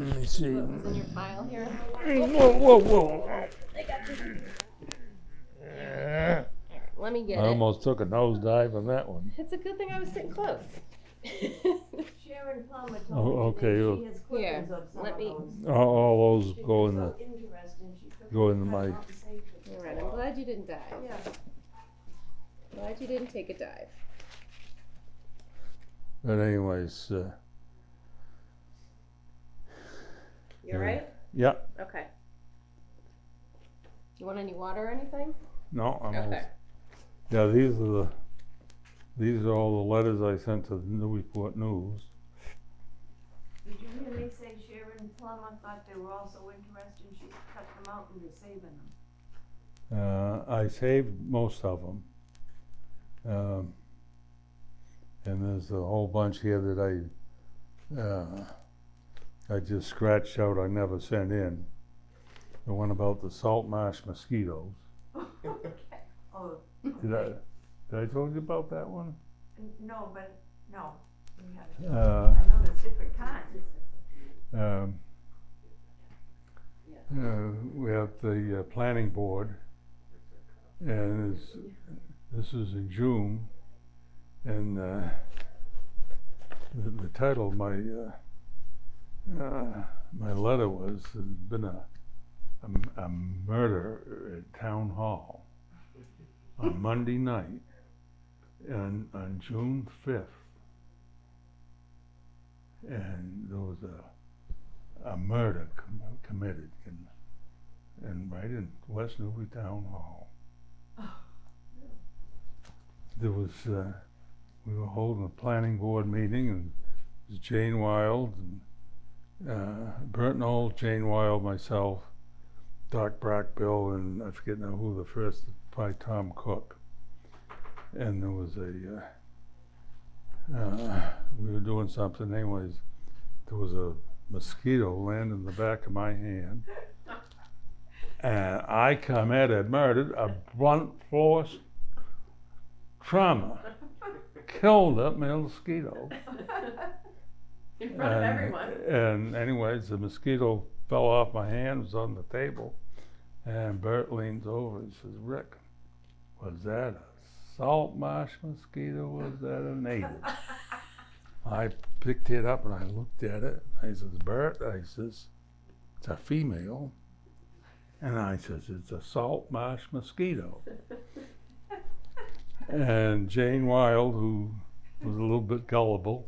let me see. what was in your file here? Whoa. I got this. Alright, let me get I it. almost took a nosedive on that one. It's a good thing I was sitting close. Sharon Plummer Oh, told me okay, today you- she has clippings of some let of me- those. All those She go was in the. so interesting, she took go in them, my- cut them out and saved them. Alright, I'm glad you didn't dive. Yeah. Glad you didn't take a dive. But anyways, You alright? yeah. Okay. You want any water or anything? No, I'm Okay. Yeah, these are all the letters I sent to the Newburyport News. Did you hear me say Sharon Plummer thought they were also interesting, she cut them out and was saving them? I saved most of them. And there's a whole bunch here that I just scratched out, I never sent in. The one about the salt marsh mosquitoes. Okay. Oh, Did I told you about that one? no, but, no, we haven't. Uh, I know there's different kinds. We have the planning board, and this is in June, and the title of my letter was "There's been a murder at Town Hall on Monday night, and on June 5th, and there was a murder committed and right in West Newbury Town Hall. There was we were holding a planning board meeting, and it was Jane Wild and Bert Knoll, Jane Wild, myself, Doc Brackbill, and I forget now who the first, probably Tom Cook. And there was we were doing something anyways. There was a mosquito landed in the back of my hand, and I come at it, murdered, a blunt force trauma, killed that mosquito. In front of everyone. And anyways, the mosquito fell off my hand, was on the table, and Bert leans over and says, "Rick, was that a salt marsh mosquito, was that a native?" I picked it up and I looked at it. I says, "Bert," I says, "it's a female." And I says, "It's a salt marsh mosquito." And Jane Wild, who was a little bit gullible,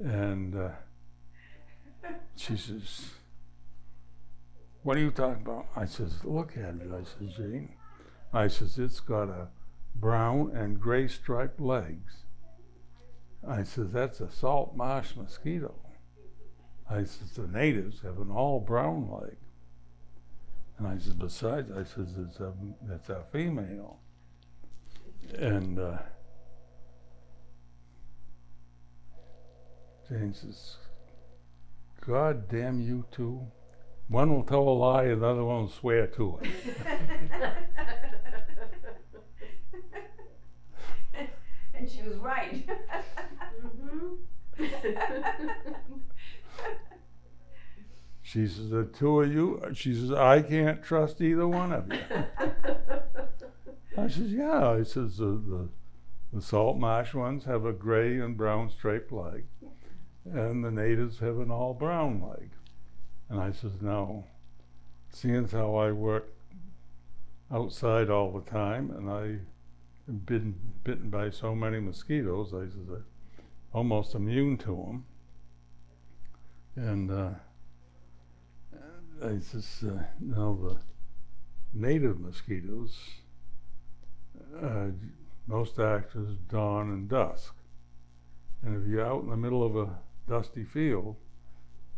and she says, "What are you talking about?" I says, "Look at it." I says, "Jane," I says, "it's got a brown and gray striped legs." I says, "That's a salt marsh mosquito." I says, "The natives have an all brown leg." And I says, "Besides," I says, it's a female." And Jane says, "God damn you two. One will tell a lie, and the other one will swear to it." And she was right. She says, the two of you, she says, I can't trust either one of you. I says, yeah. I says, the salt marsh ones have a gray and brown striped leg, and the natives have an all brown leg. And I says, no, seeing as how I work outside all the time, and I've been bitten by so many mosquitoes, I says, I'm almost immune to them. And I says, no, the native mosquitoes, most actors dawn and dusk. And if you're out in the middle of a dusty field,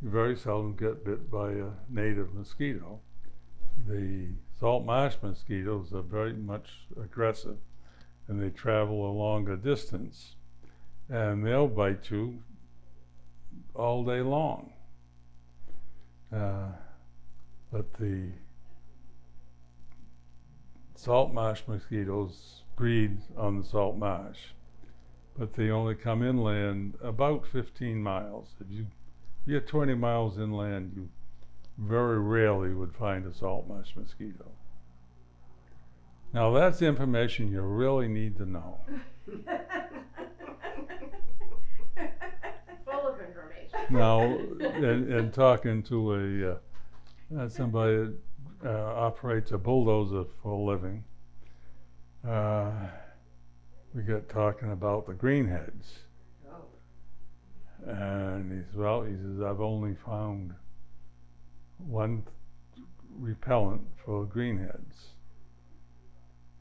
you very seldom get bit by a native mosquito. The salt marsh mosquitoes are very much aggressive, and they travel a longer distance, and they'll bite you all day long. But the salt marsh mosquitoes breed on the salt marsh, but they only come inland about 15 miles. If you're 20 miles inland, you very rarely would find a salt marsh mosquito. Now that's information you really need to know. Full of information. Now, and talking to somebody that operates a bulldozer for a living, we got talking about the greenheads. Oh. And he says, well, he says, I've only found one repellent for greenheads.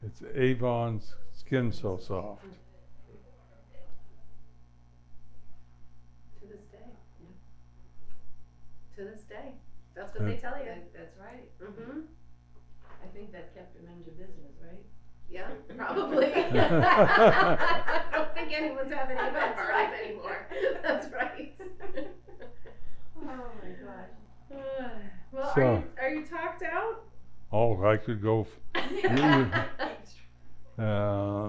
It's Avon's Skin So Soft. To this day. To this day. That's what they tell you. That's right. Mm-hmm. I think that kept him in your business, right? Yeah, probably. I don't think anyone's having any That's parties right. anymore. That's right. Oh my gosh. Well, So- are you talked out? Oh, I could go, let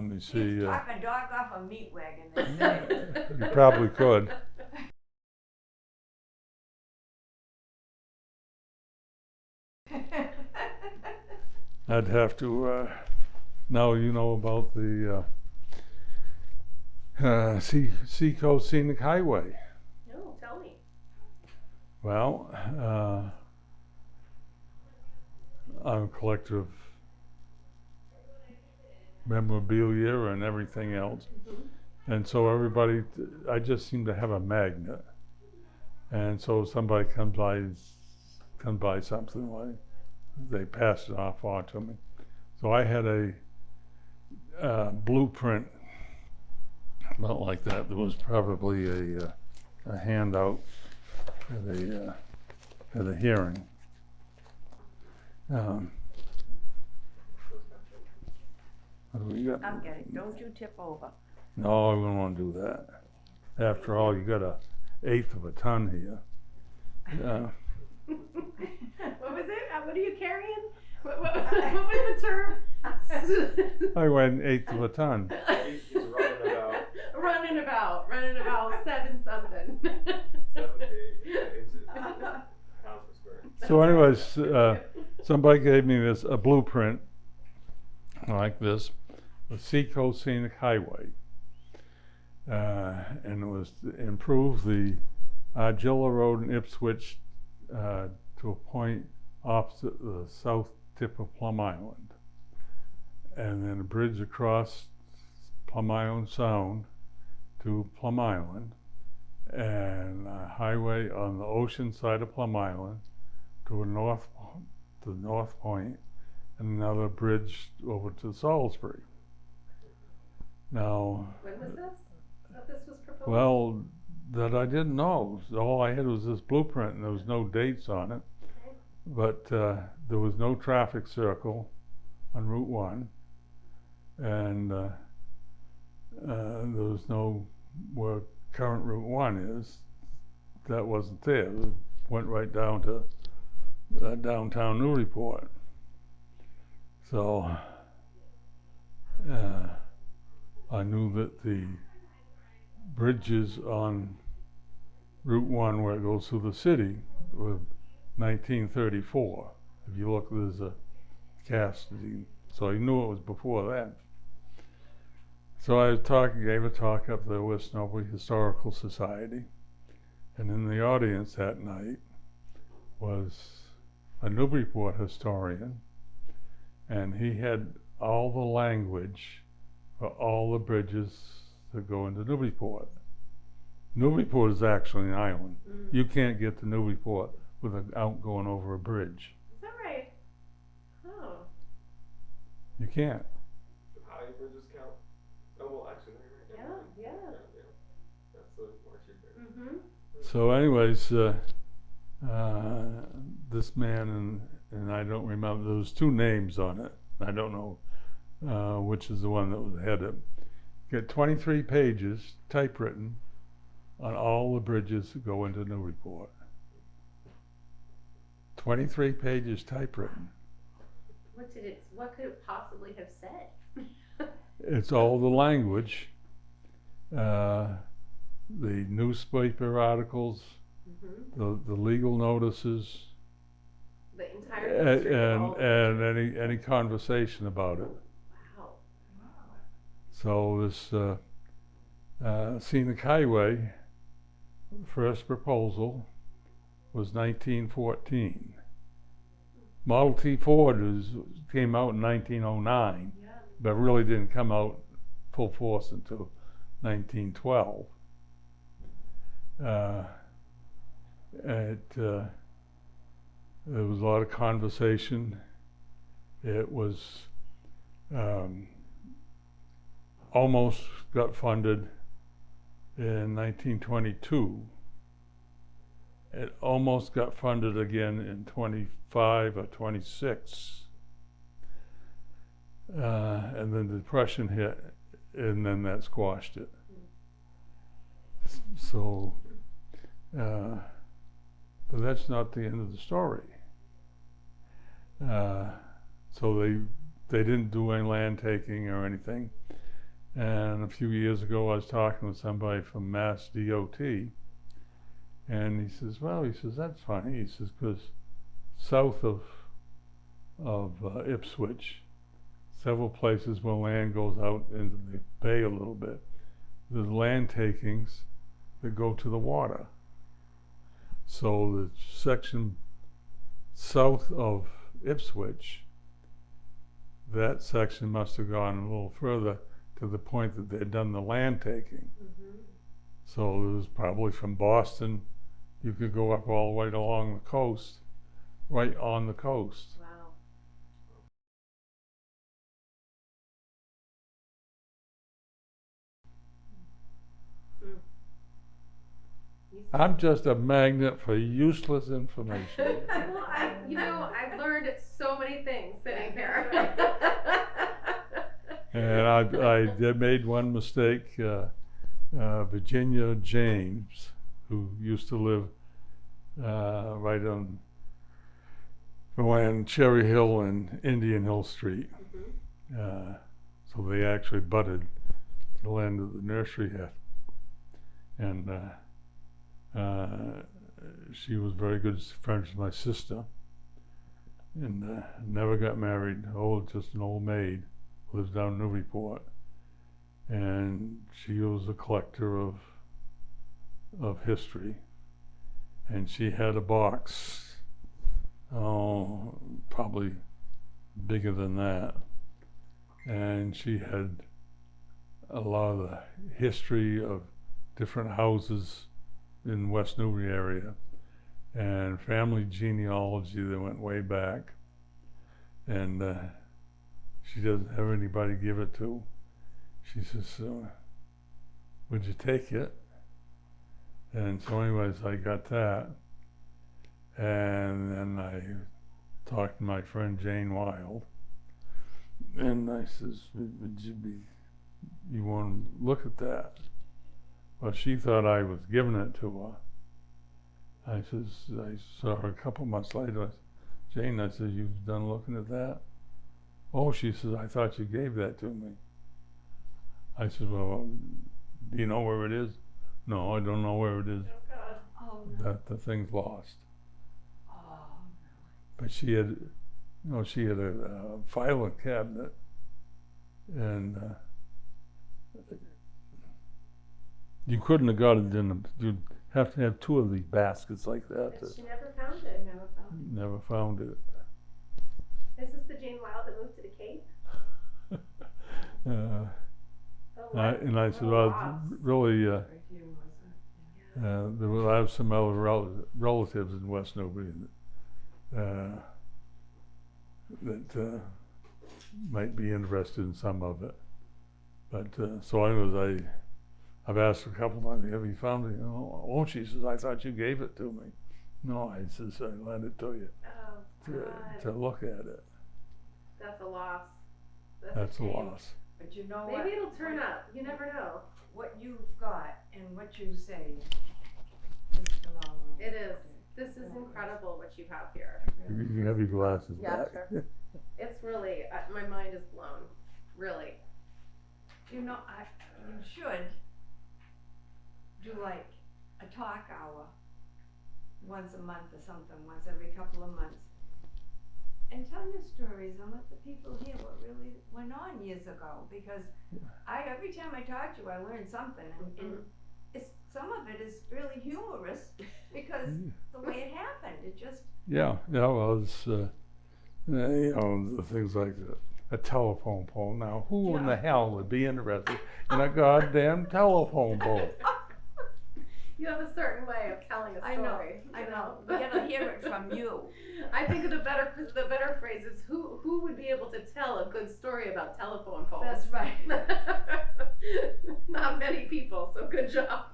me see, Talk a dog off a meat wagon, they say. you probably could. I'd have to, now you know about the Seacoast Scenic Highway. No, tell me. Well, I'm a collector of memorabilia and everything else. Mm-hmm. And so everybody, I just seem to have a magnet. And so somebody comes by something, like they pass it off onto me. So I had a blueprint, not like that. There was probably a handout at a hearing. What do we got? I'm getting, don't you tip over. No, I wouldn't want to do that. After all, you got 1/8 of a ton here. What was it? What are you carrying? What was the term? I went 1/8 of a ton. He's running about running about 7 something. 7 to 8 inches pounds per square. So anyways, somebody gave me a blueprint like this, the Seacoast Scenic Highway. And it was to improve the Argilla Road in Ipswich to a point opposite the south tip of Plum Island. And then a bridge across Plum Island Sound to Plum Island, and a highway on the ocean side of Plum Island to North Point, and another bridge over to Salisbury. Now, When was this? That this was proposed? well, that I didn't know. All I had was this blueprint, and there was no dates on it. Okay. But there was no traffic circle on Route 1, and there was no where current Route 1 is. That wasn't there. It went right down to downtown Newburyport. So I knew that the bridges on Route 1 where it goes through the city were 1934. If you look, there's a cast, so he knew it was before that. So I gave a talk up at the West Newbury Historical Society, and in the audience that night was a Newburyport historian, and he had all the language for all the bridges that go into Newburyport. Newburyport is actually an island. You can't get to Newburyport without going over a bridge. Is that right? Oh. You can't. How many bridges count? Oh, well, actually, Yeah, never mind. yeah. That's the Marsh River. Mm-hmm. So anyways, this man and I don't remember, there was 2 names on it. I don't know which is the one that was headed. Got 23 pages typewritten on all the bridges that go into Newburyport. 23 pages typewritten. What could it possibly have said? It's all the language, the newspaper articles, the legal notices, The entire history of all the bridges. and any conversation about it. Wow. So this Scenic Highway, first proposal was 1914. Model T Ford came out in 1909, Yeah. but really didn't come out full force until 1912. There was a lot of conversation. It was almost got funded in 1922. It almost got funded again in 25 or 26. And then the Depression hit, and then that squashed it. So, but that's not the end of the story. So they didn't do any land taking or anything. And a few years ago, I was talking with somebody from Mass DOT, and he says, that's funny. He says, because south of Ipswich, several places where land goes out into the bay a little bit, there's land takings that go to the water. So the section south of Ipswich, that section must have gone a little further to the point that they'd done the land taking. So it was probably from Boston, you could go up all the way along the coast, right on the coast. Wow. I'm just a magnet for useless information. Well, I've learned so many things sitting here. And I made one mistake. Virginia James, who used to live right on Cherry Hill and Indian Hill Street. So they actually butted the land that the nursery had. And she was very good friends with my sister, and never got married. Just an old maid, lives down in Newburyport, and she was a collector of history, and she had a box, probably bigger than that, and she had a lot of the history of different houses in West Newbury area, and family genealogy that went way back, and she doesn't have anybody to give it to. She says, would you take it? And so anyways, I got that, and then I talked to my friend Jane Wild, and I says, you want to look at that? Well, she thought I was giving it to her. I saw her a couple months later. I said, Jane, I said, you've done looking at that? Oh, she says, I thought you gave that to me. I said, well, do you know where it is? No, I don't know where it is. Oh, God. Oh, That the thing's lost. oh. but she had, she had a filing cabinet, and you couldn't have got it in them. You'd have to have 2 of these baskets like that. And she never found it. Never found it. Is this the Jane Wilde that moved to the Cape? And I said, well, really, Right here, wasn't it? I have some other relatives in West Newbury that might be interested in some of it. But so I've asked her a couple times, have you found it? Oh, she says, I thought you gave it to me. No, I says, I lent it to you to look at it. That's a loss. That's a shame. loss. But you know what? Maybe it'll turn up. You never know. What you've got and what you say is phenomenal. It is. This is incredible what you have here. You can have your glasses Yeah, back. sure. It's really, my mind is blown. Really. You know, you should do like a talk hour once a month or something, once every couple of months. And tell your stories and let the people hear what really went on years ago. Because every time I talk to you, I learn something, and it's some of it is really humorous because the way it happened, it just. Well, it's the things like a telephone pole. Now, who in the hell would be interested in a goddamn telephone pole? You have a certain way of telling a story. I know. We gotta hear it from you. I think the better phrase is who would be able to tell a good story about telephone poles? That's right. Not many people, so good job.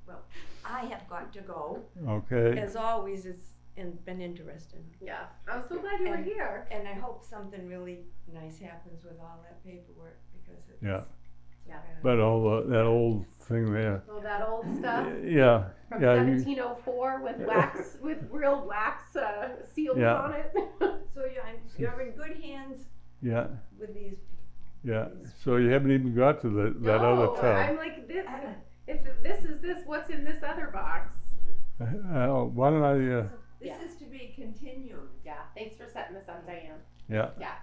Well, I have got to go. Okay. As always, it's been interesting. Yeah, I'm so glad you were here. And I hope something really nice happens with all that paperwork because it's. Yeah. Yeah. But all that old thing there. Oh, that old stuff Yeah. from Yeah. 1704 with wax, with real wax seals on it. So you're in good hands Yeah. with these. Yeah. So you haven't even got to that other No, tub. I'm like this. If this is this, what's in this other box? Why don't I? This is to be continued. Yeah. Thanks for setting this up, Diane. Yeah. Yeah.